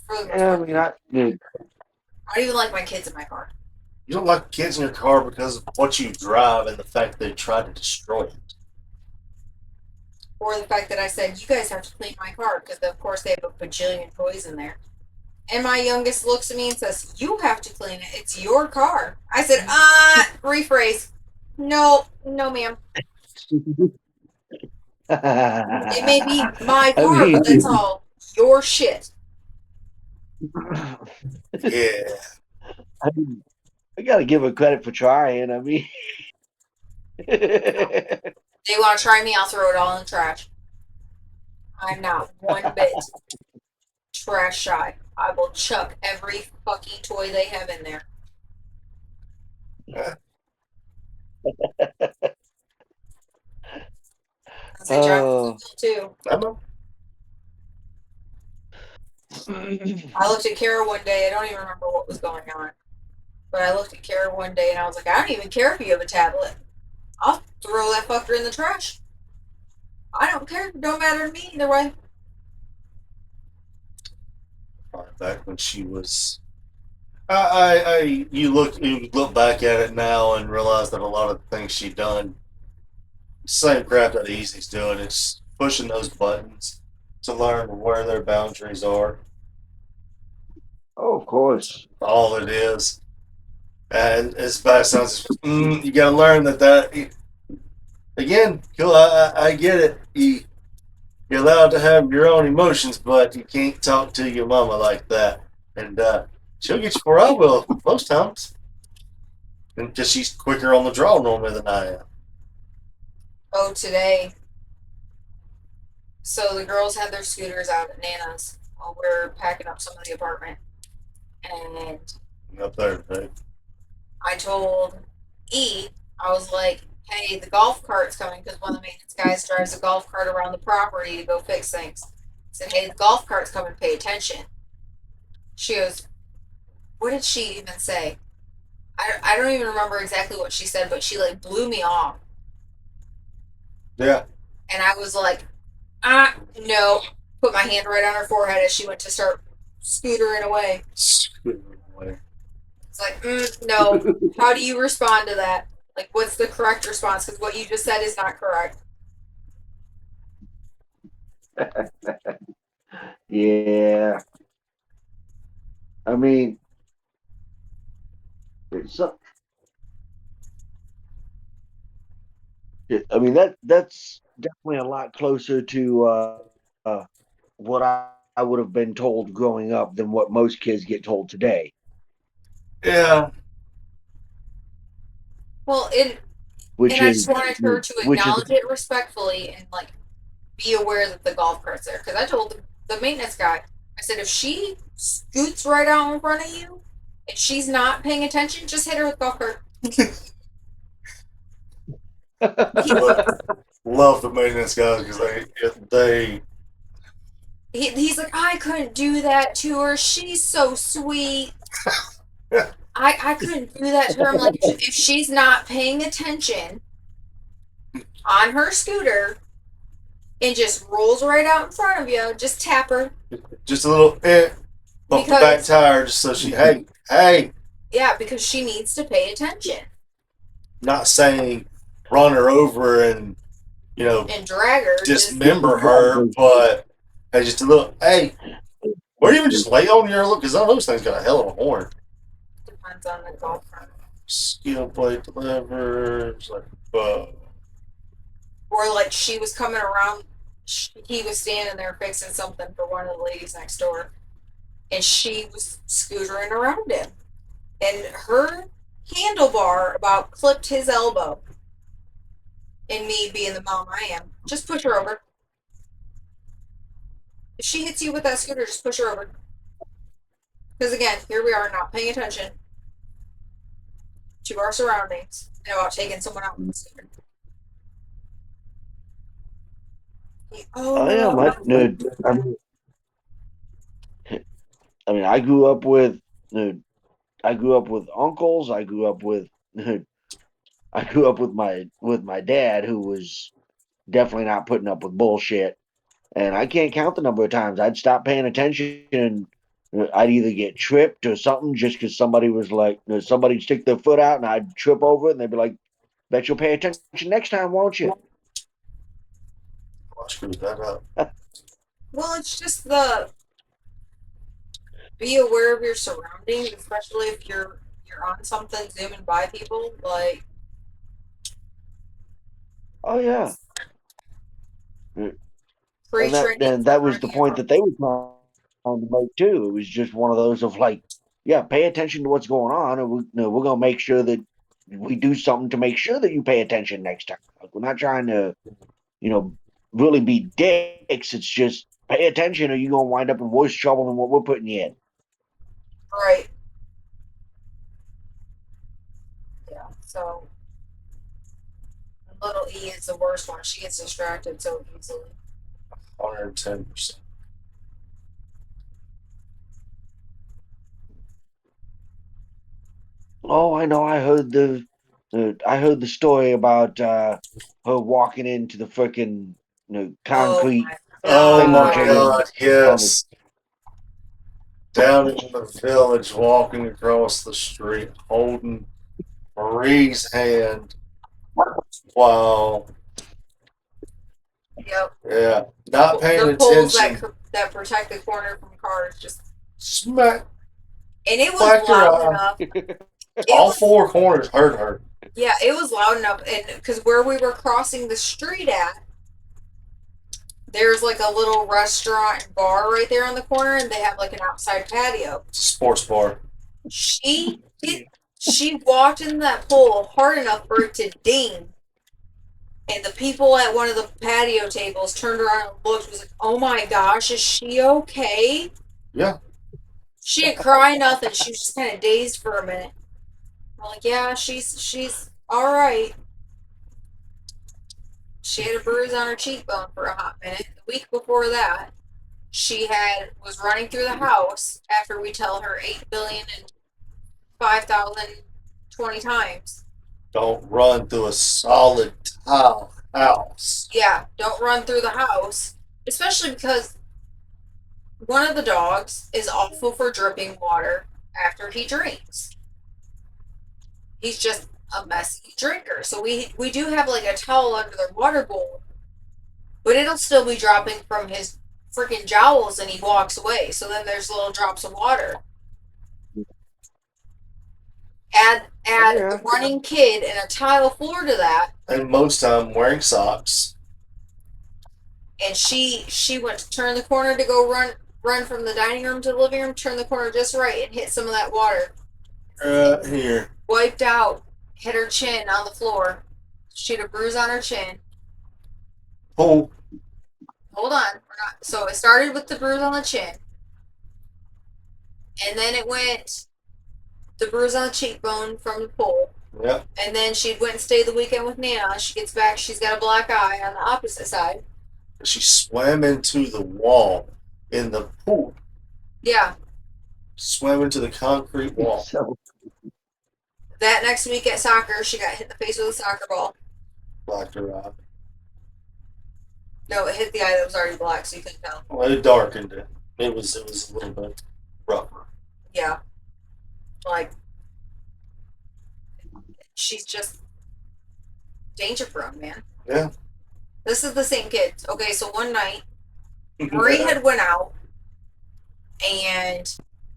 For the most yeah, I part. mean, dude, I don't even like my kids in my car. You don't like kids in your car because of what you drive and the fact they tried to destroy it. Or the fact that I said, you guys have to clean my car because, of course, they have a bajillion toys in there. And my youngest looks at me and says, you have to clean it. It's your car. I said, rephrase. No, no, ma'am. It may be my I car, mean, but that's all your shit. Yeah. I mean, I gotta give her credit for trying. I mean, They want to try me, I'll throw it all in the trash. I'm not one bit trash shy. I will chuck every fucking toy they have in there. Because they drive me oh, too. I know. I looked at Kara one day. I don't even remember what was going on. But I looked at Kara one day and I was like, I don't even care if you have a tablet. I'll throw that fucker in the trash. I don't care. It don't matter to me either way. Back when she was, you look back at it now and realize that a lot of the things she done, same crap that Easy's doing. It's pushing those buttons to learn where their boundaries are. oh, of course. All it is. And as bad as it sounds, you got to learn that again. Cool, I get it. You're allowed to have your own emotions, but you can't talk to your mama like that. And she'll get you where I will most times, because she's quicker on the draw normally than I am. Oh, today. So the girls had their scooters out at Nana's while we are packing up some of the apartment. And Up there, babe. I told E, I was like, hey, the golf cart's coming because one of the maintenance guys drives a golf cart around the property to go fix things. I said, hey, the golf cart's coming, pay attention. She goes, what did she even say? I don't even remember exactly what she said, but she like blew me off. Yeah. And I was like, no. Put my hand right on her forehead as she went to start scootering away. It's like, no. How do you respond to that? Like, what's the correct response? Because what you just said is not correct. Yeah. I mean, it's that's definitely a lot closer to what I would have been told growing up than what most kids get told today. Yeah. Well, it Which and I is just wanted her to which is acknowledge it respectfully and like be aware that the golf cart's there. Because I told the maintenance guy, I said if she scoots right out in front of you and she's not paying attention, just hit her with the golf cart. He, Look, love the maintenance guys because they he's like, I couldn't do that to her. She's so sweet. I couldn't do that to her. I'm like, if she's not paying attention on her scooter and just rolls right out in front of you, just tap her. just a little bump the back Because, tire just so she hey, yeah, because she needs to pay attention not saying run her over and and drag her. Just, dismember her, but hey, just a little hey, or even just lay on your look because those things got a hell of a horn. depends on the golf cart. Skill plate delivers like Or like she was coming around, he was standing there fixing something for one of the ladies next door, and she was scootering around him, and her handlebar about clipped his elbow. And me being the mom I am, just push her over. If she hits you with that scooter, just push her over. Because again, here we are not paying attention to our surroundings and about taking someone out with a scooter. Oh I am. no. I mean, I grew up with uncles. I grew up with my dad, who was definitely not putting up with bullshit. And I can't count the number of times I'd stop paying attention and I'd either get tripped or something just because somebody was like, somebody'd stick their foot out and I'd trip over it and they'd be like, bet you'll pay attention next time, won't you? I screwed that up. Well, it's just the be aware of your surroundings, especially if you're on something zooming by people. Like Oh yeah. And pre-training for that was the running point that they were trying to make too. It was just one of those of like, yeah, pay attention to what's going on, and we're gonna make sure that we do something to make sure that you pay attention next time. Like, we're not trying to, you know, really be dicks. It's just pay attention, or you're gonna wind up in worse trouble than what we're putting you in. right. Yeah. So little E is the worst one. She gets distracted so easily. 110%. Oh, I know. I heard the story about her walking into the freaking Oh concrete my Oh my god. thingamajig God, on the. yes. Down in the village, walking across the street, holding Marie's hand. Wow. Yep. Yeah. Not paying The poles attention. that protect the corner from cars just Smack, and it was whacked her loud eye. enough. It All was four corners hurt her. yeah, it was loud enough, and because where we were crossing the street at, there's like a little restaurant and bar right there on the corner, and they have like an outside patio. It's a sports bar. She did. She walked in that pole hard enough for it to ding. And the people at one of the patio tables turned around and looked. Was like, "Oh my gosh, is she okay?" Yeah. She didn't cry nothing. She was just kind of dazed for a minute. I'm like, "Yeah, she's all right." She had a bruise on her cheekbone for a hot minute. The week before that, she was running through the house after we tell her 8 billion and 5,000 20 times. Don't run through a solid tile house. Yeah, don't run through the house, especially because one of the dogs is awful for dripping water after he drinks. He's just a messy drinker. So we do have like a towel under their water bowl, but it'll still be dropping from his freaking jowls and he walks away. So then there's little drops of water. Add Yeah. a running kid and a tile floor to that, And most time wearing socks. and she went to turn the corner to go run from the dining room to the living room, turn the corner just right and hit some of that water. Here. Wiped out, hit her chin on the floor. She had a bruise on her chin. Oh, Hold on, we're not. So it started with the bruise on the chin, and then it went the bruise on the cheekbone from the pool. yeah. And then she went and stayed the weekend with Nana. She gets back, she's got a black eye on the opposite side. She swam into the wall in the pool. Yeah. Swam into the concrete wall. So That next week at soccer, she got hit in the face with a soccer ball. Blacked her eye. No, it hit the eye that was already black, so you couldn't tell. Well, it darkened it. It was a little bit rougher. Yeah. Like, she's just danger prone, man. Yeah. This is the same kid. Okay, so one night, Marie had went out, and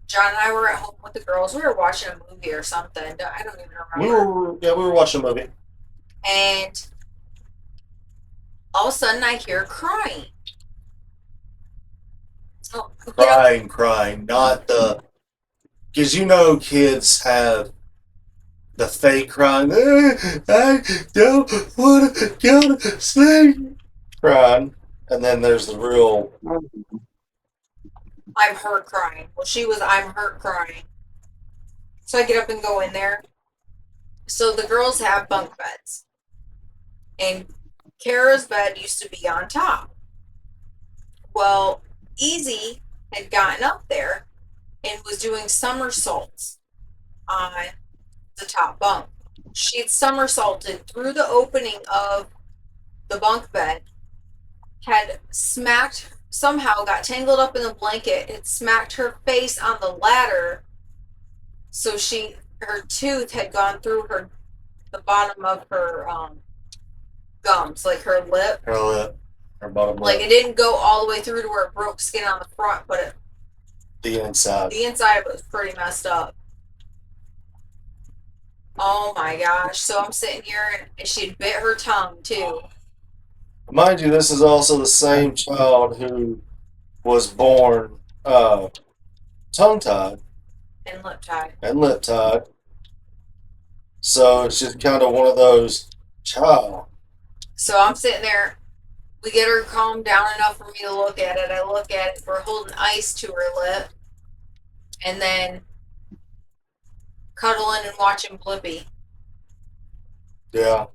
John and I were at home with the girls. We were watching a movie or something. I don't even remember. we were watching a movie. And all of a sudden, I hear crying. So, Crying, not the. Because kids have the fake crying. I don't want to go to sleep. Crying. And then there's the real. I'm hurt crying. Well, she was, I'm hurt crying. So I get up and go in there. So the girls have bunk beds. And Kara's bed used to be on top. Well, Easy had gotten up there and was doing somersaults on the top bunk. She had somersaulted through the opening of the bunk bed, had somehow got tangled up in the blanket, had smacked her face on the ladder, so her tooth had gone through the bottom of her gums, like her lip. Her lip. Her bottom Like lip. it didn't go all the way through to where it broke skin on the front, but The inside. the inside of it was pretty messed up. Oh my gosh. So I'm sitting here and she had bit her tongue too. Mind you, this is also the same child who was born tongue-tied And lip tied. and lip-tied. So it's just kind of one of those, child. So I'm sitting there. We get her calmed down enough for me to look at it. I look at it. We're holding ice to her lip. And then cuddling and watching Blippi. Yeah.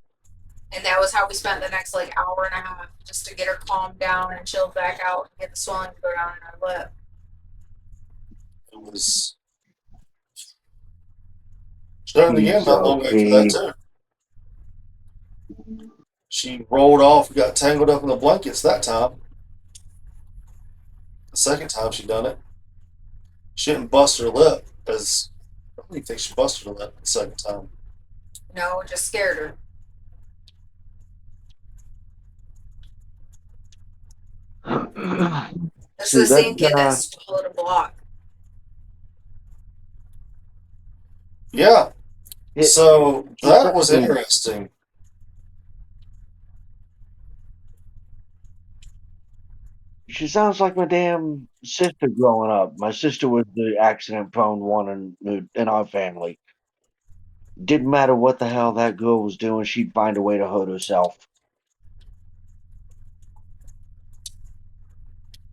And that was how we spent the next hour and a half just to get her calmed down and chilled back out and get the swelling to go down in her lip. It was. She done it again not long after that, too. She rolled off, got tangled up in the blankets that time. The second time she done it. She didn't bust her lip, because I don't even think she busted her lip the second time. No, it just scared her. This is the same kid that stole at a block. Yeah. So that was interesting. She sounds like my damn sister growing up. My sister was the accident-prone one in our family. Didn't matter what the hell that girl was doing, she'd find a way to hurt herself.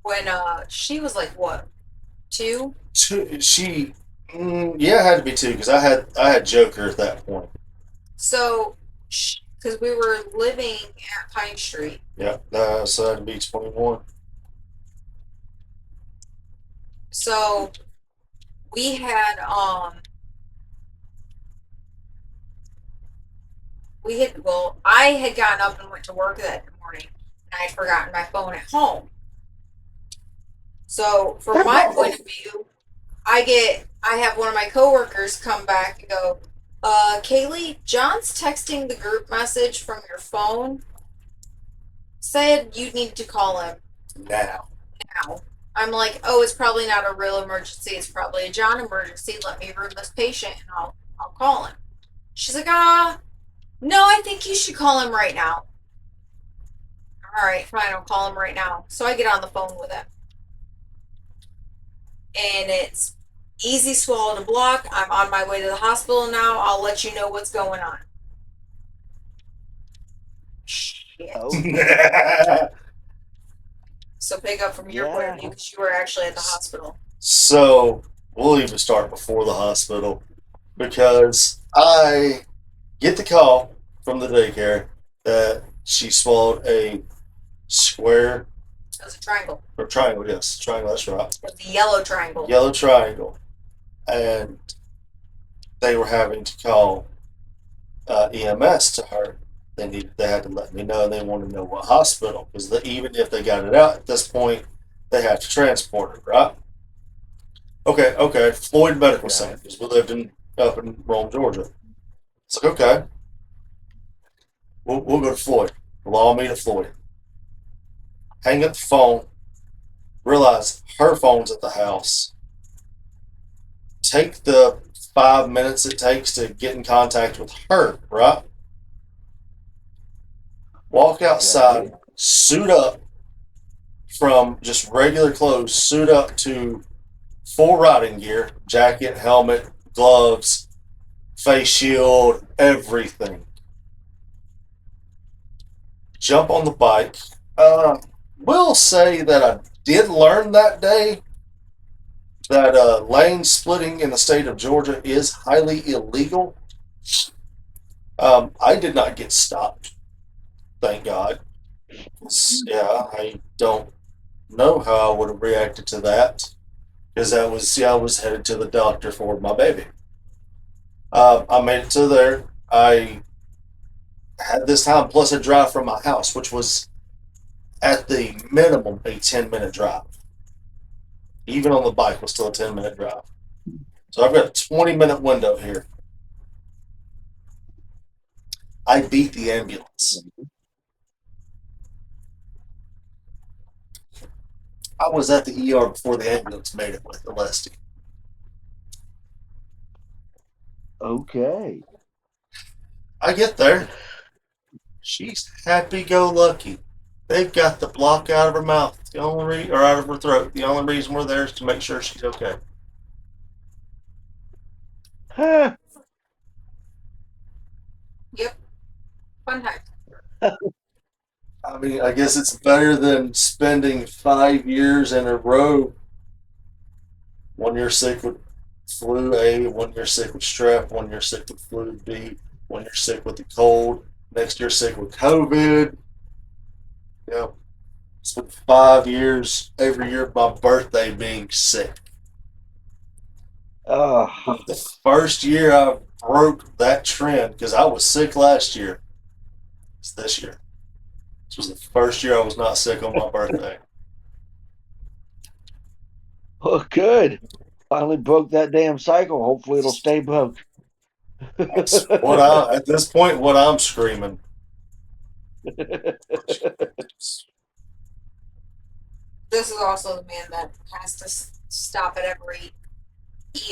When she was what, 2? She, yeah, it had to be 2 because I had Joker at that point. So, because we were living at Pine Street. Yeah, so that'd be 21. So we had I had gotten up and went to work that morning, and I had forgotten my phone at home. So from my point of view, I have one of my coworkers come back and go, Kaylee, John's texting the group message from your phone. Said you need to call him Now. now. I'm like, oh, it's probably not a real emergency. It's probably a John emergency. Let me room this patient and I'll call him. She's like, no, I think you should call him right now. All right, fine, I'll call him right now. So I get on the phone with him. And it's easy swallow to block. I'm on my way to the hospital now. I'll let you know what's going on. Shit. Okay. So pick up from your point of view because you were actually at the hospital. So we'll even start before the hospital because I get the call from the daycare that she swallowed a square It was a triangle. or triangle. Yes, triangle. That's right. It was a yellow triangle. Yellow triangle, and they were having to call EMS to her. They had to let me know. They wanted to know what hospital because even if they got it out at this point, they have to transport it, right? Okay. Floyd Medical Center because we lived up in Rome, Georgia. It's like okay, we'll go to Floyd. Allow me to Floyd. Hang up the phone. Realize her phone's at the house. Take the 5 minutes it takes to get in contact with her, right? Walk outside, suit up from just regular clothes, suit up to full riding gear, jacket, helmet, gloves, face shield, everything. Jump on the bike. Will say that I did learn that day that lane splitting in the state of Georgia is highly illegal. I did not get stopped, thank God. Yeah, I don't know how I would have reacted to that because I was headed to the doctor for my baby. I made it to there. I had this time plus a drive from my house, which was at the minimum a 10-minute drive. Even on the bike was still a 10-minute drive. So I've got a 20-minute window here. I beat the ambulance. I was at the ER before the ambulance made it with the Leslie. Okay. I get there. She's happy-go-lucky. They've got the block out of her mouth, or out of her throat. The only reason we're there is to make sure she's okay. Huh. Yep. Fun time. I mean, I guess it's better than spending 5 years in a row. 1 year sick with flu A, 1 year sick with strep, 1 year sick with flu B, 1 year sick with the cold, next year sick with COVID. Yep. Spent 5 years every year of my birthday being sick. The first year I broke that trend because I was sick last year. It's this year. This was the first year I was not sick on my birthday. Well, good. Finally broke that damn cycle. Hopefully it'll stay broke. That's at this point, what I'm screaming. This is also the man that has to stop at every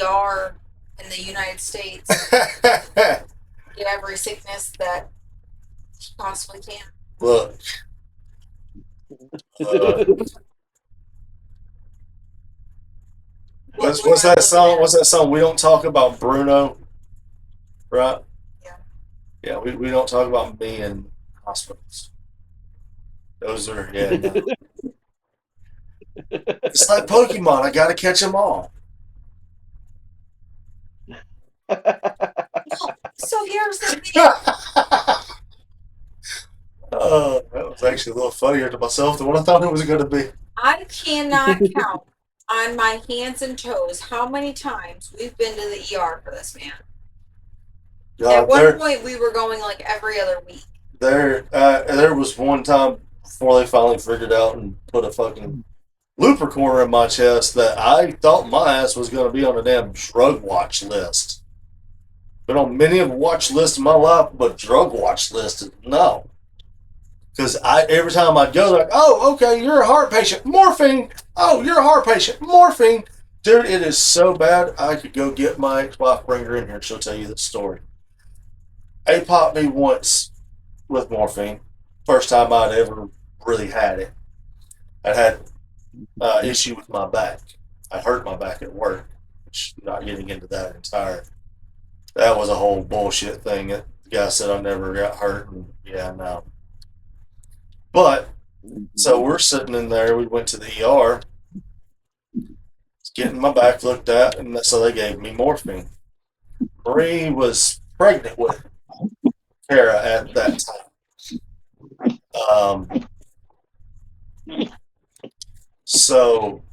ER in the United States, get every sickness that he possibly can. Look. What's that song? What's that song? We don't talk about Bruno, right? Yeah. Yeah, we don't talk about me in hospitals. Those are no. It's like Pokemon. I gotta catch them all. So here's the thing. That was actually a little funnier to myself than what I thought it was going to be. I cannot count on my hands and toes how many times we've been to the ER for this man. At one point, we were going like every other week. There was one time before they finally figured out and put a fucking loop recorder in my chest that I thought my ass was going to be on a damn drug watch list. Been on many of watch lists in my life, but drug watch list, no. Because every time I'd go, like, oh, okay, you're a heart patient, morphine. Oh, you're a heart patient, morphine. Dude, it is so bad. I could go get my ex-wife, bring her in here, she'll tell you the story. They popped me once with morphine. First time I'd ever really had it. I had issue with my back. I hurt my back at work. Which, not getting into that entire. That was a whole bullshit thing. The guy said I never got hurt, and yeah, no. But so we're sitting in there. We went to the ER, getting my back looked at, and so they gave me morphine. Marie was pregnant with Kara at that time. So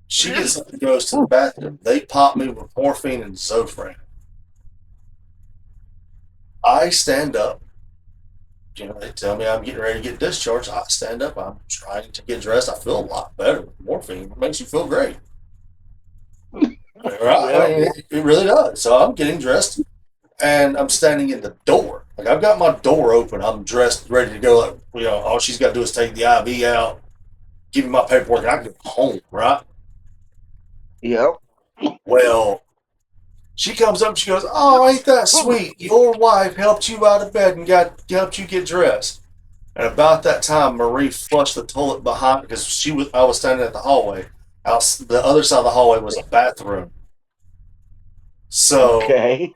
she gets up and goes to the bathroom. They pop me with morphine and Zofran. I stand up. You know, they tell me I'm getting ready to get discharged. I stand up. I'm trying to get dressed. I feel a lot better with morphine. It makes you feel great. Right? I mean, it really does. So I'm getting dressed, and I'm standing in the door. Like I've got my door open. I'm dressed, ready to go. Like, you know, all she's got to do is take the IV out, give me my paperwork, and I can go home. Right? Yep. Well, she comes up. And she goes, "Oh, ain't that sweet? Your wife helped you out of bed and helped you get dressed." And about that time, Marie flushed the toilet behind because I was standing at the hallway. Out the other side of the hallway was a bathroom. So Okay.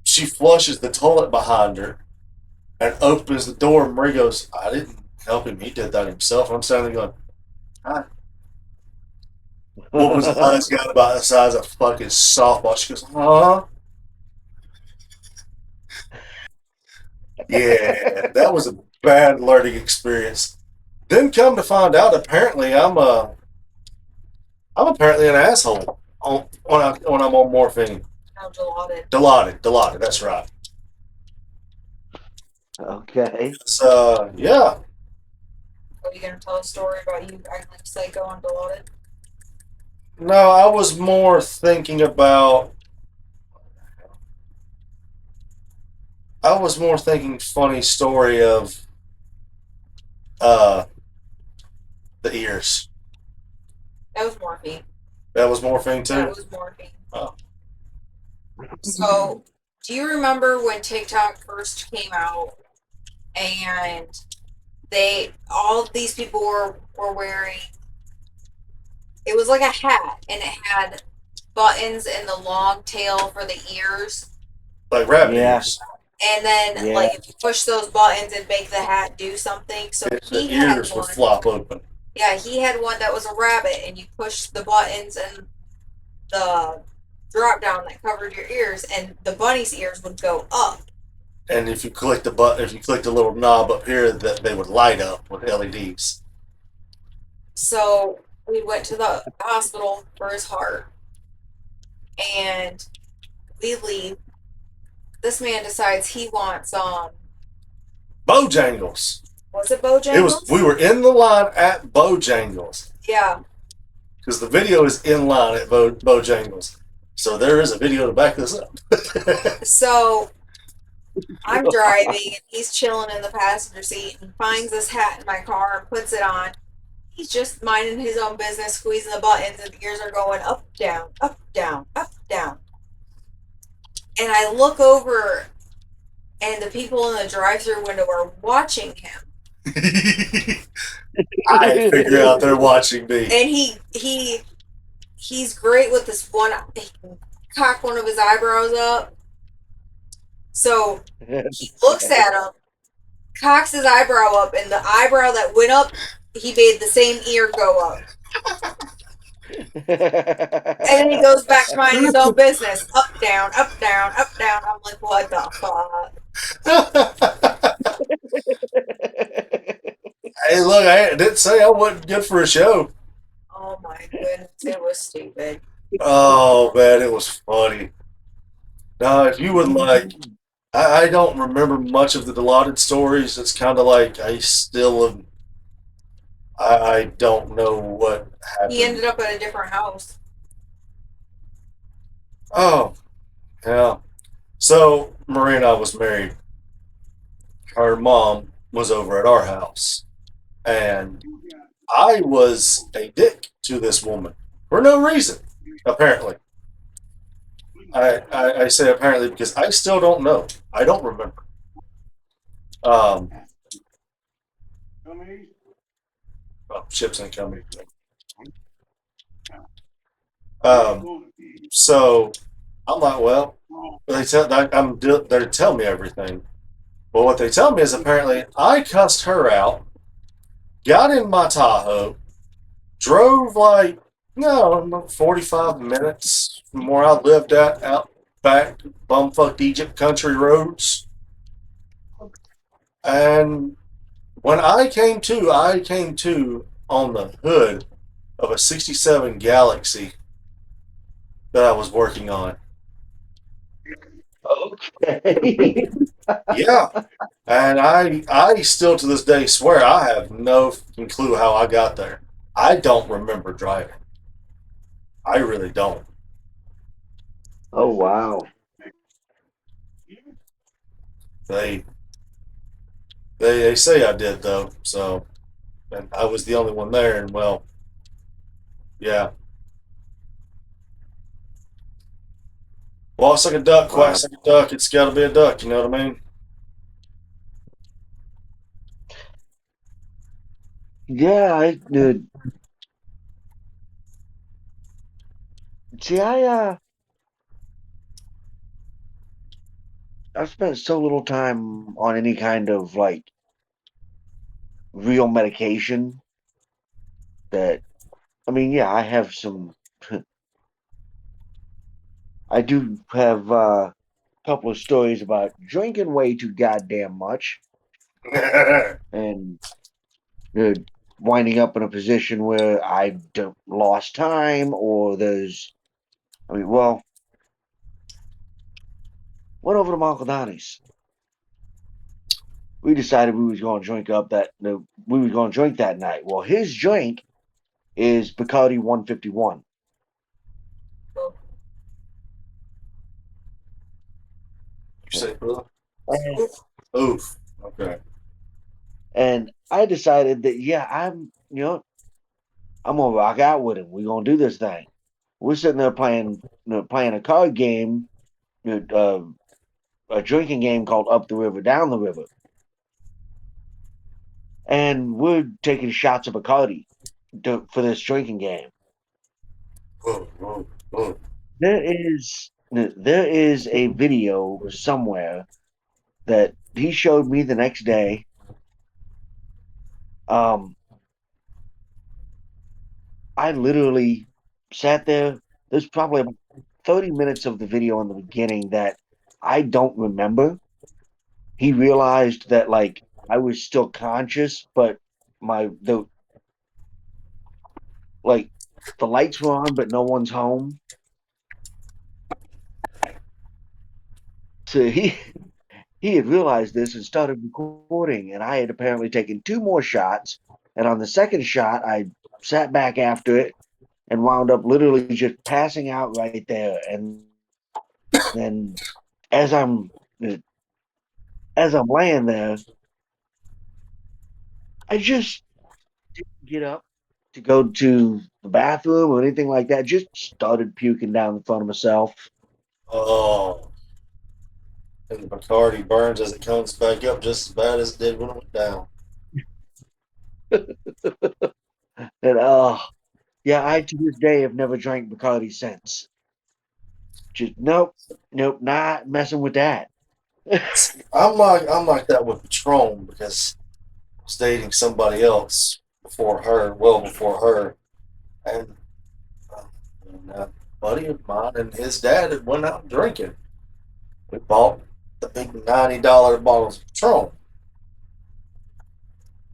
she flushes the toilet behind her and opens the door. And Marie goes, "I didn't help him. He did that himself." And I'm standing there going, "Hi." What was the eyes got about the size of a fucking softball? She goes, "Huh?" Yeah, that was a bad learning experience. Then come to find out, apparently I'm apparently an asshole when I'm on morphine. Now Dilaudid. Dilaudid. That's right. Okay. So yeah, Are you gonna tell a story about you acting like a psycho on Dilaudid? no, I was more thinking about. I was more thinking funny story of uh the ears. That was morphine. That was morphine too. That was morphine. Oh. So, do you remember when TikTok first came out and all of these people were wearing, it was like a hat and it had buttons in the long tail for the ears. Like rabbit Yeah. ears. And then, Yeah. like, if you push those buttons and make the hat do something. So The he had ears would one. flop open. Yeah, he had one that was a rabbit, and you push the buttons and the drop down that covered your ears, and the bunny's ears would go up. And if you click the button, if you click the little knob up here, that they would light up with LEDs. So we went to the hospital for his heart, and we leave. This man decides he wants Bojangles. was it Bojangles? It was. We were in the line at Bojangles Yeah. because the video is in line at Bojangles. So there is a video to back this up. So I'm driving, and he's chilling in the passenger seat, and finds this hat in my car and puts it on. He's just minding his own business, squeezing the buttons, and the ears are going up, down, up, down, up, down. And I look over, and the people in the drive-through window are watching him. I figure out they're watching me. And he's great with this one. He can cock one of his eyebrows up. So he looks at him, cocks his eyebrow up, and the eyebrow that went up, he made the same ear go up. And then he goes back to minding his own business. Up, down, up, down, up, down. I'm like, what the fuck? Hey, look, I didn't say I wasn't good for a show. Oh my goodness, it was stupid. Oh, man, it was funny. Now, if you would like, I don't remember much of the Dilaudid stories. It's kind of like I still am. I don't know what happened. He ended up at a different house. Oh, yeah. So, Marie and I was married her mom was over at our house, and I was a dick to this woman for no reason, apparently. I say apparently because I still don't know. I don't remember. Um, oh, chips incoming. Um, so I'm like, well, they tell me everything. Well, what they tell me is apparently I cussed her out, got in my Tahoe, drove like no 45 minutes from where I lived at out back bumfucked Egypt country roads, and when I came to on the hood of a '67 Galaxy that I was working on. Okay. Yeah, and I still to this day swear I have no fucking clue how I got there. I don't remember driving. I really don't. Oh wow. They they say I did though, so and I was the only one there, and well, yeah. Walks like a duck, Wow. quacks like a duck. It's got to be a duck. You know what I mean? Yeah, see I've spent so little time on any kind of like real medication that I mean, yeah, I have some I do have a couple of stories about drinking way too goddamn much and uh, winding up in a position where I lost time or there's I mean, well, went over to my Uncle Donnie's. We decided we was going to drink up that no, we was going to drink that night. Well, his drink is Bacardi 151. Oh, You say, "Ugh." And, Oof. Okay. and I decided that yeah, I'm gonna rock out with him. We're gonna do this thing. We're sitting there playing a card game, you know, a drinking game called Up the River, Down the River, and we're taking shots of Bacardi for this drinking game. Whoa, whoa, whoa. There is a video somewhere that he showed me the next day. Um, I literally sat there. There's probably about 30 minutes of the video in the beginning that I don't remember. He realized that like I was still conscious, but the like the lights were on, but no one's home. So he had realized this and started recording, and I had apparently taken two more shots. And on the second shot, I sat back after it and wound up literally just passing out right there. And then as I'm as I'm laying there, I just didn't get up to go to the bathroom or anything like that. Just started puking down in front of myself. Oh, and the Bacardi burns as it comes back up just as bad as it did when it went down. And yeah, I to this day have never drank Bacardi since. Just nope, not messing with that. I'm like that with Patron because I was dating somebody else before her, well before her, and, uh, and a buddy of mine and his dad had went out drinking. We bought the big $90 bottles of Patron.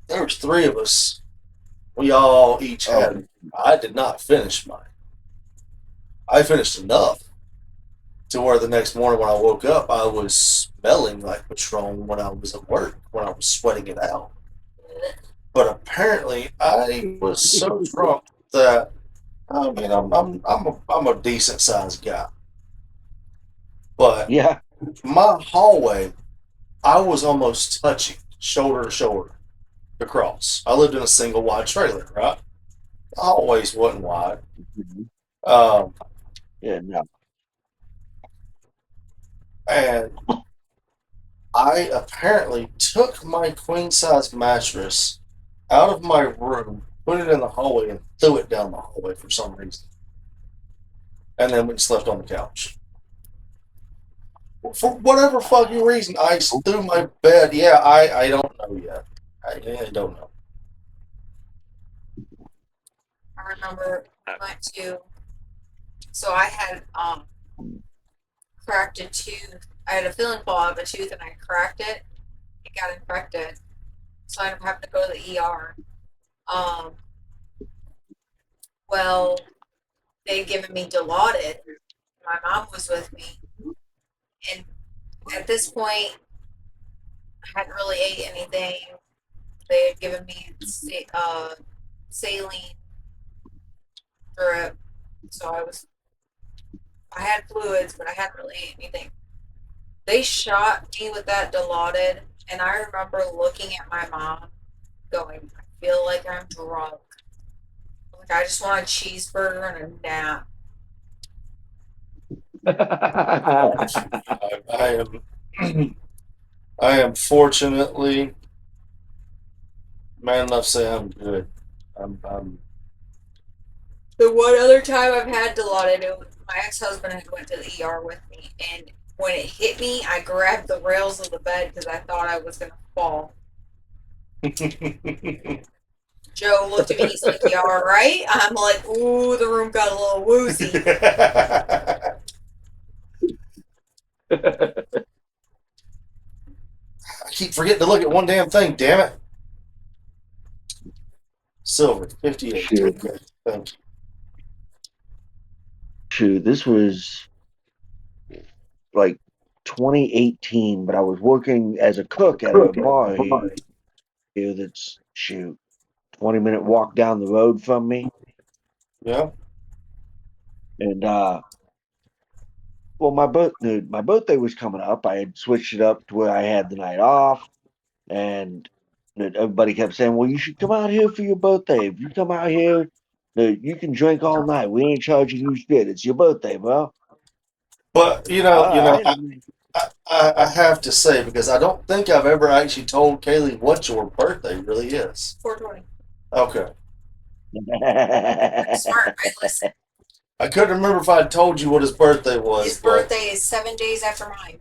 There was three of us. We all each Oh, had. I did not finish mine. I finished enough to where the next morning when I woke up, I was smelling like Patron when I was at work, when I was sweating it out. But apparently, I was so drunk that I mean, I'm a decent sized guy, but yeah. my hallway, I was almost touching shoulder to shoulder across. I lived in a single wide trailer, right? Always wasn't wide. Mhm. Um, Yeah, no. and I apparently took my queen size mattress out of my room, put it in the hallway, and threw it down the hallway for some reason. And then we slept on the couch. For whatever fucking reason, I threw my bed. Yeah, I don't know yet. I don't know. I remember we went to, so I had cracked a tooth. I had a filling fall out of a tooth and I cracked it. It got infected. So I ended up having to go to the ER. Um, well, they'd given me Dilaudid. My mom was with me. And at this point, I hadn't really ate anything. They had given me saline drip. So I had fluids, but I hadn't really ate anything. They shot me with that Dilaudid, and I remember looking at my mom going, I feel like I'm drunk. Like, I just want a cheeseburger and a nap. I am, I am fortunately man enough to say I'm good. I'm The one other time I've had Dilaudid, my ex-husband had went to the ER with me, and when it hit me, I grabbed the rails of the bed because I thought I was gonna fall. Joe looked at me. He's like, "You all right?" I'm like, "Ooh, the room got a little woozy." I keep forgetting to look at one damn thing. Damn it! Silver 58. Shoot, Okay, thank you. shoot. This was like 2018, but I was working as a cook at a bar here that's shoot 20-minute walk down the road from me. Yeah, And well, my birthday was coming up. I had switched it up to where I had the night off, and everybody kept saying, "Well, you should come out here for your birthday. If you come out here, you can drink all night. We ain't charging you shit. It's your birthday, bro." but All right. I have to say because I don't think I've ever actually told Kaylee what your birthday really is. 420. Okay, I'm smart. I listen. I couldn't remember if I told you what his birthday was, His but birthday is 7 days after mine.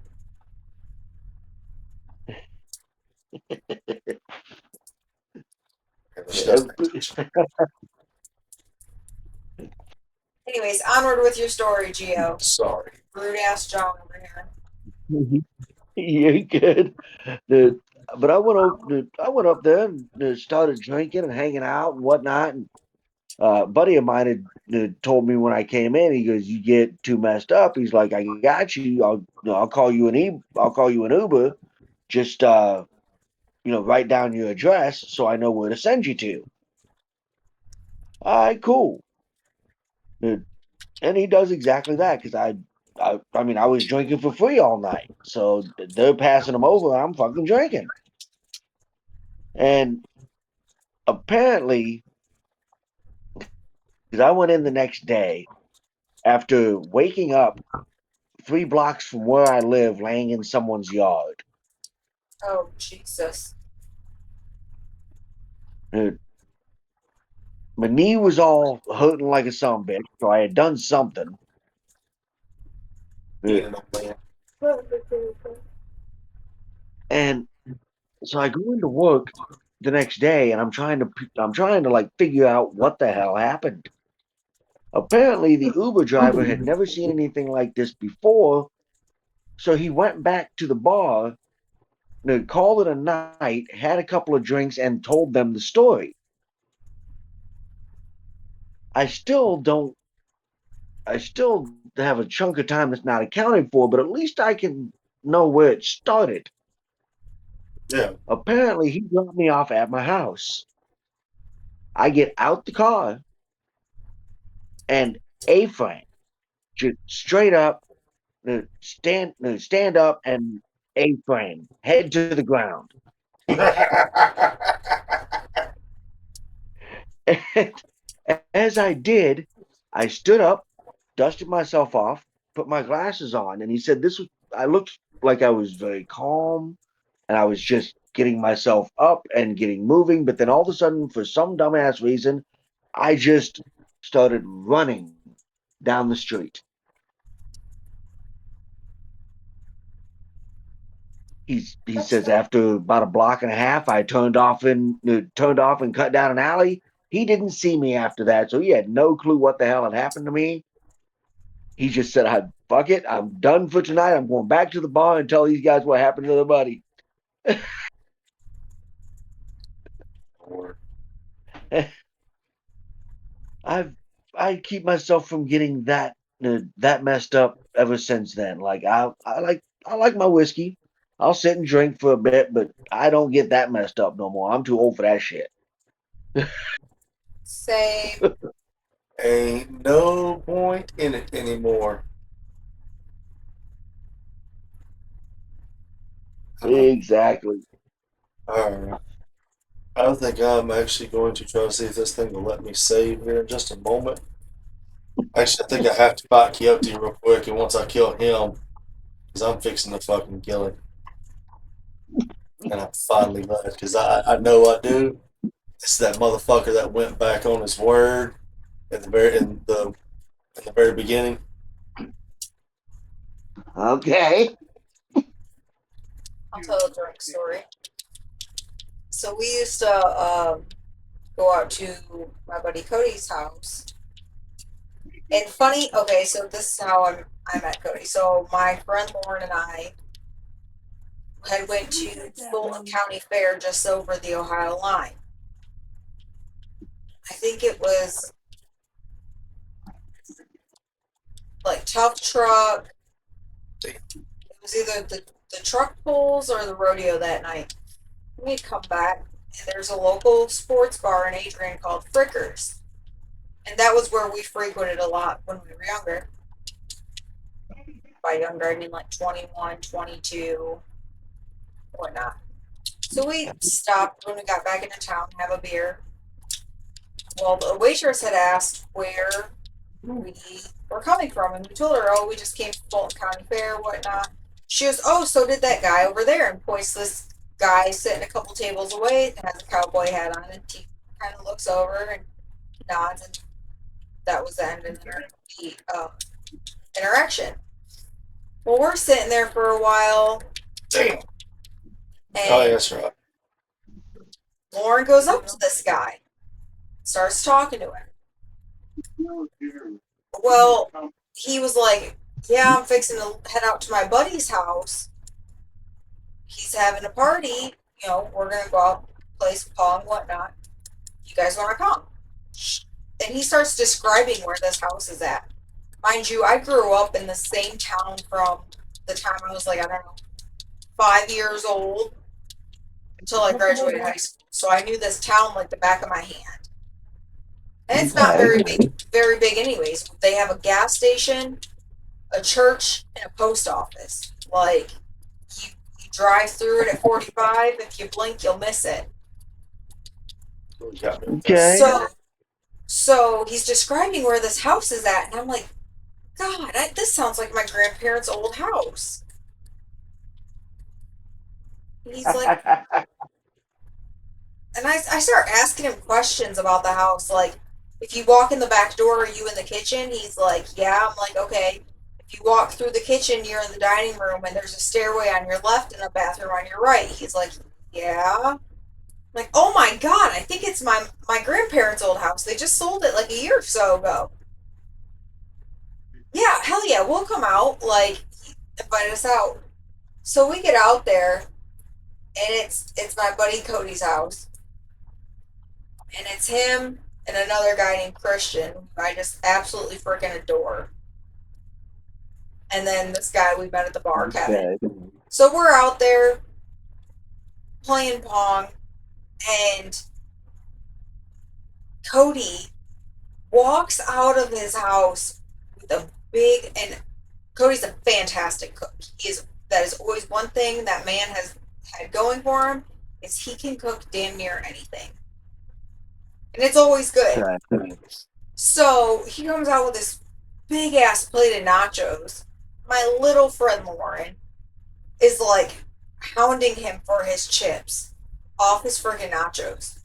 she doesn't pay attention. Anyways, onward with your story, Geo. Sorry. Rude ass John over here. You're good. The, but I went up there and started drinking and hanging out and whatnot. And a buddy of mine had told me when I came in, he goes, "You get too messed up." He's like, "I got you. I'll call you I'll call you an Uber. Just write down your address so I know where to send you to." All right, cool. Uh, And he does exactly that because I mean, I was drinking for free all night, so they're passing them over, and I'm fucking drinking. And apparently, because I went in the next day after waking up 3 blocks from where I live, laying in someone's yard. Oh, Jesus. Uh, My knee was all hurting like a son bitch, so I had done something. Uh, Being an old man. And so I go into work the next day, and I'm trying to like figure out what the hell happened. Apparently, the Uber driver had never seen anything like this before, so he went back to the bar, called it a night, had a couple of drinks, and told them the story. I still don't I still have a chunk of time that's not accounted for, but at least I can know where it started. Yeah. Apparently, he dropped me off at my house. I get out the car, and A Frank just straight up stand up and A-frame, head to the ground. And as I did, I stood up, dusted myself off, put my glasses on, and he said this was I looked like I was very calm and I was just getting myself up and getting moving, but then all of a sudden, for some dumbass reason, I just started running down the street. He That's says fun. after about a block and a half, I turned off and cut down an alley. He didn't see me after that, so he had no clue what the hell had happened to me. He just said, "I fuck it, I'm done for tonight. I'm going back to the bar and tell these guys what happened to their buddy." I've I keep myself from getting that messed up ever since then. Like I like my whiskey. I'll sit and drink for a bit, but I don't get that messed up no more. I'm too old for that shit. Same. Ain't no point in it anymore. Uh, Exactly. Alright. I think I'm actually going to try to see if this thing will let me save here in just a moment. Actually, I think I have to fight Coyote real quick, and once I kill him, because I'm fixing to fucking kill him. And I'm finally glad, because I know I do. It's that motherfucker that went back on his word at the very in the very beginning. Okay. I'll tell a drunk story. So we used to go out to my buddy Cody's house. And funny, okay, so this is how I met Cody. So my friend Lauren and I had went to Fulton County Fair just over the Ohio line. I think it was like Tough Truck. Damn. It was either the truck pulls or the rodeo that night. We'd come back and there's a local sports bar in Adrian called Frickers. And that was where we frequented a lot when we were younger. By younger, I mean like 21, 22, whatnot. So we stopped when we got back into town to have a beer. Well, the waitress had asked where we were coming from, and we told her, oh, we just came from Fulton County Fair, whatnot. She goes, oh, so did that guy over there, and points this guy sitting a couple tables away and has a cowboy hat on, and he kind of looks over and nods, and that was the end of the interaction. Well, we're sitting there for a while, Damn. Oh, yeah, and that's right. Lauren goes up to this guy, starts talking to him. Well, he was like, yeah, I'm fixing to head out to my buddy's house. He's having a party. You know, we're going to go out, play some pong, whatnot. You guys want to come? And he starts describing where this house is at. Mind you, I grew up in the same town from the time I was like, I don't know, 5 years old until I graduated high school. So I knew this town like the back of my hand. And it's not Okay. very big anyways. They have a gas station, a church, and a post office. Like you drive through it at 45. If you blink, you'll miss it. You got me with that. Okay. So he's describing where this house is at, and I'm like, God, this sounds like my grandparents' old house. And he's like, and I start asking him questions about the house, like, if you walk in the back door, are you in the kitchen? He's like, yeah. I'm like, okay. If you walk through the kitchen, you're in the dining room, and there's a stairway on your left and a bathroom on your right. He's like, yeah. I'm like, oh my God, I think it's my grandparents' old house. They just sold it like a year or so ago. Yeah, hell yeah, we'll come out. Like, invite us out. So we get out there, and it's my buddy Cody's house, and it's him and another guy named Christian, who I just absolutely freaking adore. And then this guy we met at the bar, Kevin. Okay. So we're out there playing pong, and Cody walks out of his house with a big, and Cody's a fantastic cook. That is always one thing that man has had going for him is he can cook damn near anything. And it's always good. Okay. So he comes out with this big ass plate of nachos. My little friend Lauren is like hounding him for his chips off his friggin' nachos.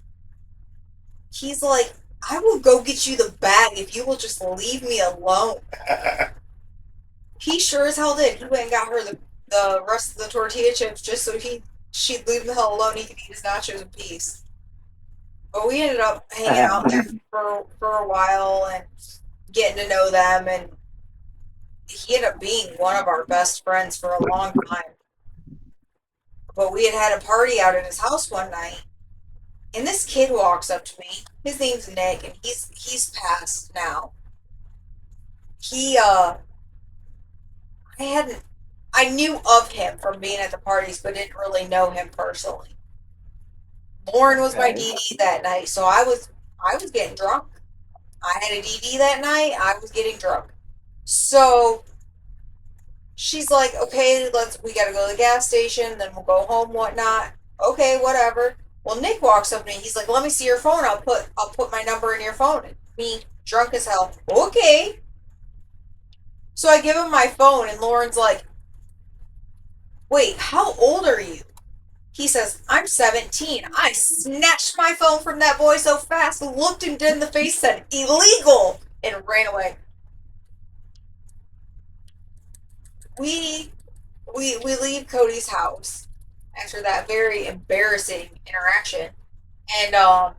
He's like, I will go get you the bag if you will just leave me alone. He sure as hell did. He went and got her the rest of the tortilla chips just so she'd leave him the hell alone. He could eat his nachos in peace. But we ended up hanging out there for a while and getting to know them, and he ended up being one of our best friends for a long time. But we had a party out at his house one night, and this kid walks up to me. His name's Nick, and he's passed now. He I knew of him from being at the parties, but didn't really know him personally. Lauren was my Okay. DD that night, so I was getting drunk. I had a DD that night. I was getting drunk. So she's like, "Okay, we gotta go to the gas station, then we'll go home, whatnot." Okay, whatever. Well, Nick walks up to me. He's like, "Let me see your phone. I'll put my number in your phone." And me, drunk as hell. Okay. So I give him my phone, and Lauren's like, "Wait, how old are you?" He says, "I'm 17. I snatched my phone from that boy so fast, looked him dead in the face, said, "Illegal," and ran away. We we leave Cody's house after that very embarrassing interaction, and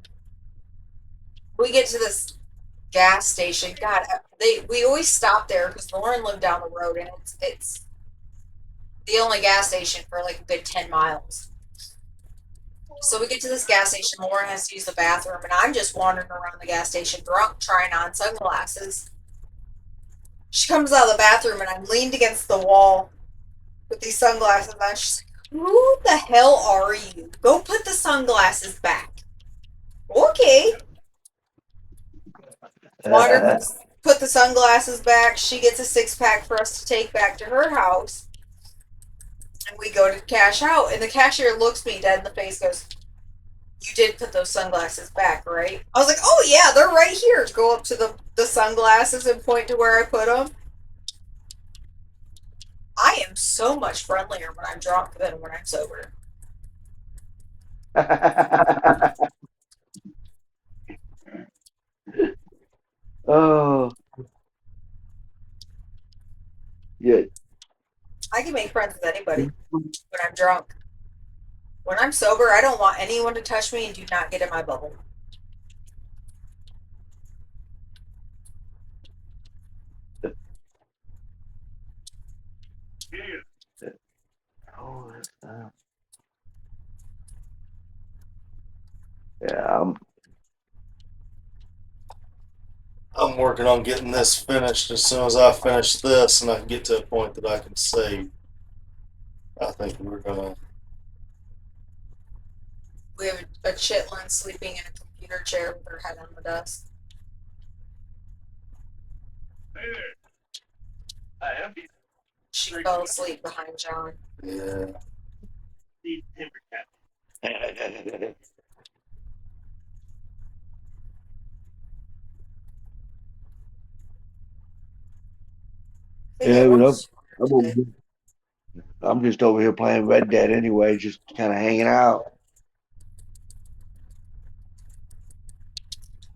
we get to this gas station. God, we always stop there because Lauren lived down the road, and it's the only gas station for like a good 10 miles. So we get to this gas station. Lauren has to use the bathroom, and I'm just wandering around the gas station drunk, trying on sunglasses. She comes out of the bathroom, and I'm leaned against the wall with these sunglasses on. She's like, "Who the hell are you? Go put the sunglasses back." Okay. Wander put the sunglasses back. She gets a 6-pack for us to take back to her house. And we go to cash out, and the cashier looks me dead in the face, goes, "You did put those sunglasses back, right?" I was like, "Oh yeah, they're right here." Go up to the sunglasses and point to where I put them. I am so much friendlier when I'm drunk than when I'm sober. Oh, yeah. I can make friends with anybody when I'm drunk. When I'm sober, I don't want anyone to touch me and do not get in my bubble. Oh, yeah. I'm working on getting this finished. As soon as I finish this and I can get to a point that I can save, I think we're gonna. We have a chitlin sleeping in a computer chair with her head on the desk. She fell asleep behind John. Yeah. I think I Yeah, but watched today. I'm just over here playing Red Dead anyway, just kind of hanging out.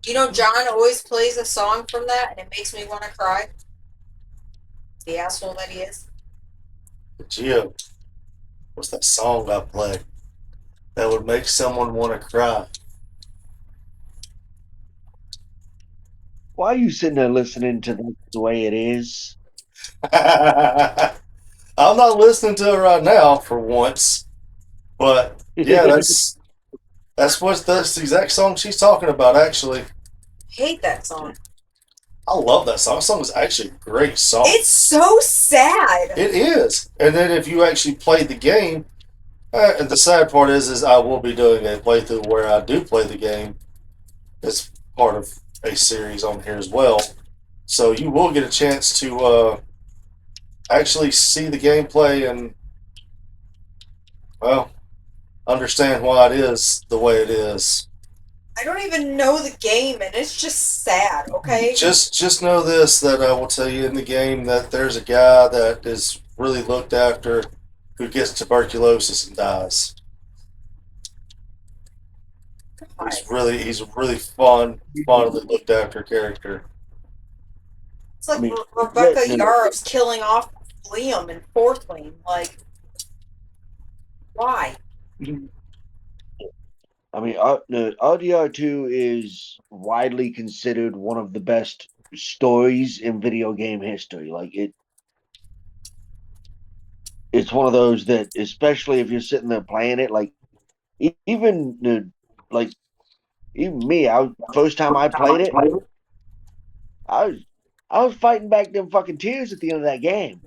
You know, John always plays a song from that, and it makes me want to cry. The asshole that he is. Gio, what's that song I play that would make someone want to cry? Why are you sitting there listening to that the way it is? I'm not listening to it right now for once, but yeah, that's the exact song she's talking about. Actually, Hate that song. I love that song. That song is actually a great song. It's so sad. It is. And then if you actually play the game, and the sad part is I will be doing a playthrough where I do play the game. It's part of a series on here as well. So you will get a chance to actually see the gameplay and Well, understand why it is the way it is. I don't even know the game, and it's just sad. Okay. Just know this, that I will tell you in the game that there's a guy that is really looked after who gets tuberculosis and dies. God. He's a really fondly looked after character. It's I like mean, Rebecca Yarros killing off Liam in Fourth Wing. Like, why? I mean, RDR2 is widely considered one of the best stories in video game history. Like it's one of those that, especially if you're sitting there playing it, like even like even me, first time I played it, I was I was fighting back them fucking tears at the end of that game.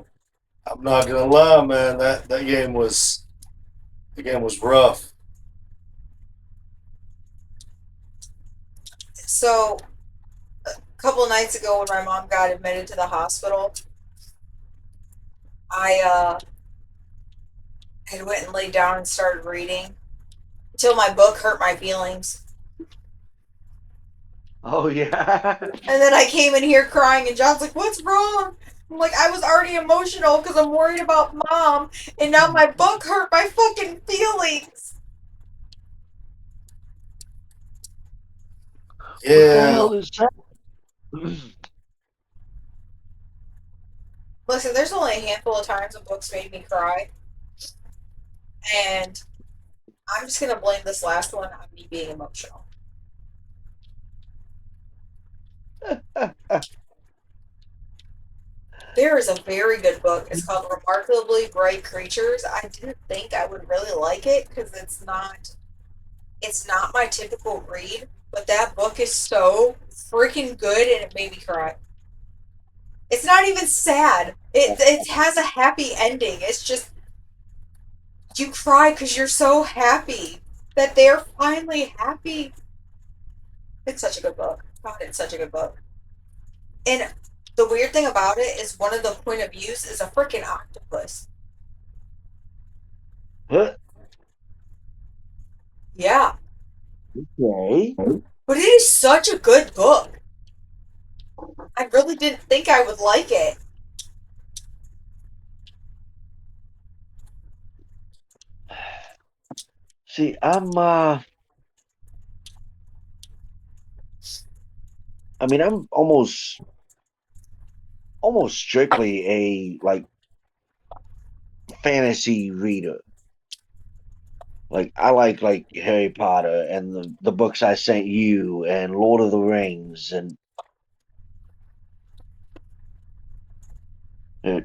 I'm not gonna lie, man. That game was the game was rough. So, a couple of nights ago, when my mom got admitted to the hospital, I had went and laid down and started reading until my book hurt my feelings. Oh yeah. And then I came in here crying, and John's like, "What's wrong?" I'm like, "I was already emotional because I'm worried about mom, and now my book hurt my fucking feelings." What the Yeah, hell is that? Listen, there's only a handful of times when books made me cry, and I'm just gonna blame this last one on me being emotional. There is a very good book. It's called Remarkably Bright Creatures. I didn't think I would really like it because it's not my typical read, but that book is so freaking good and it made me cry. It's not even sad. It has a happy ending. It's just you cry because you're so happy that they're finally happy. It's such a good book. God, it's such a good book. And the weird thing about it is one of the point of views is a freaking octopus. Huh? Yeah. Okay. But it is such a good book. I really didn't think I would like it. See, I mean, I'm almost strictly a like fantasy reader. Like I like Harry Potter and the books I sent you and Lord of the Rings and uh,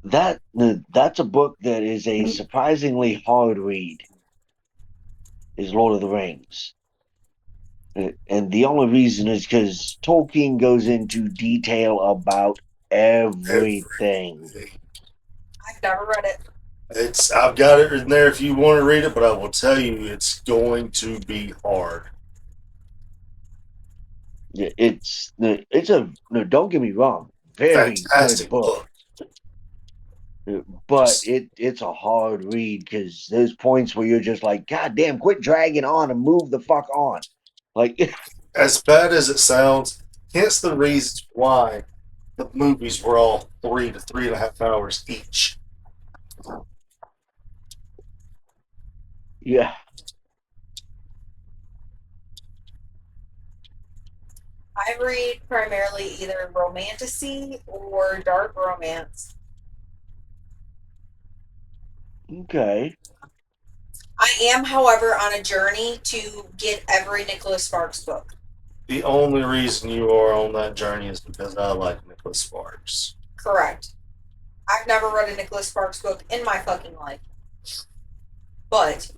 that's a book that is a surprisingly hard read. Is Lord of the Rings. And the only reason is because Tolkien goes into detail about everything. everything. I've never read it. It's I've got it in there if you want to read it, but I will tell you it's going to be hard. Yeah, it's a no. Don't get me wrong, very good Fantastic book, book. but Just it's a hard read because there's points where you're just like, God damn, quit dragging on and move the fuck on. Like, as bad as it sounds, hence the reasons why the movies were all 3 to 3.5 hours each. yeah, I read primarily either romantasy or dark romance. okay. I am, however, on a journey to get every Nicholas Sparks book. The only reason you are on that journey is because I like Nicholas Sparks. Correct. I've never read a Nicholas Sparks book in my fucking life. But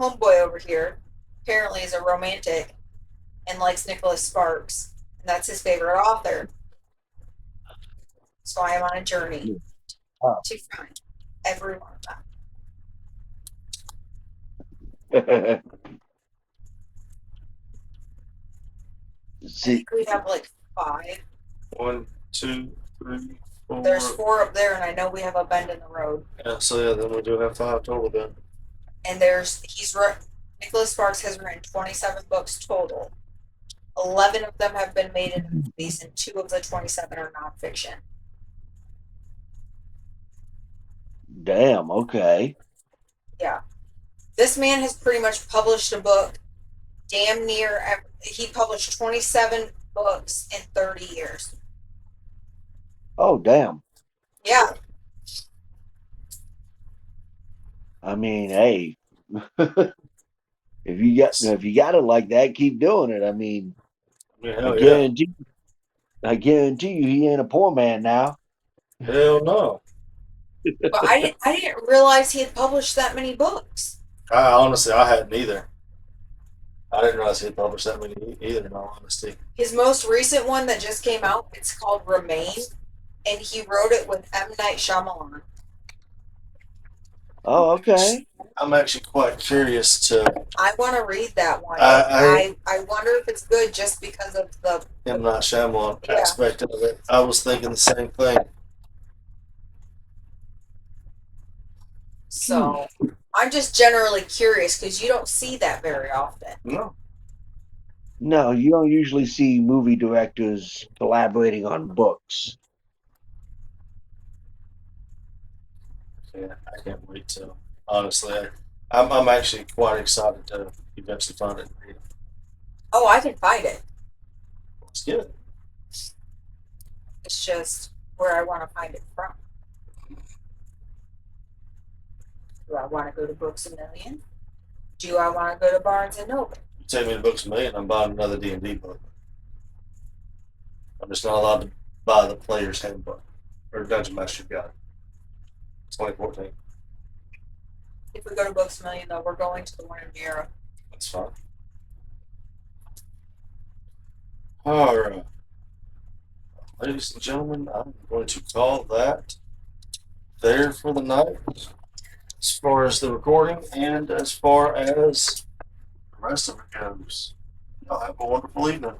homeboy over here apparently is a romantic and likes Nicholas Sparks, and that's his favorite author. So I am on a journey Oh. to find every one of them. I See, think we have like five. 1, 2, 3. There's 4. 4 up there, and I know we have a bend in the road. Yeah, so yeah, then we do have 5 total then. And Nicholas Sparks has written 27 books total. 11 of them have been made into movies, and 2 of the 27 are nonfiction. Damn. Okay. Yeah. This man has pretty much published a book damn near. He published 27 books in 30 years. Oh, damn. Yeah. I mean, hey, if you got it like that, keep doing it. I mean, Yeah, I hell yeah. guarantee, I guarantee you, he ain't a poor man now. Hell no. But I didn't realize he had published that many books. Honestly, I hadn't either. I didn't realize he'd published that many either, in all honesty. His most recent one that just came out, it's called Remain, and he wrote it with M. Night Shyamalan. Oh, okay. I'm actually quite curious to I want to read that one. I I wonder if it's good just because of the. M. Night Shyamalan Yeah. aspect of it. I was thinking the same thing. So I'm just generally curious because you don't see that very often. No. No, you don't usually see movie directors collaborating on books. Yeah, I can't wait to. Honestly, I'm actually quite excited to eventually find it and read it. Oh, I can find it. Let's get it. It's just where I want to find it from. Do I want to go to Books A Million? Do I want to go to Barnes and Noble? You take me to Books A Million, I'm buying another D&D book. I'm just not allowed to buy the Player's Handbook or Dungeon Master Guide. 2014. If we go to Books A Million, though, we're going to the one in Europe. That's fine. All right. Ladies and gentlemen, I'm going to call that there for the night as far as the recording and as far as the rest of it goes. Y'all have a wonderful evening.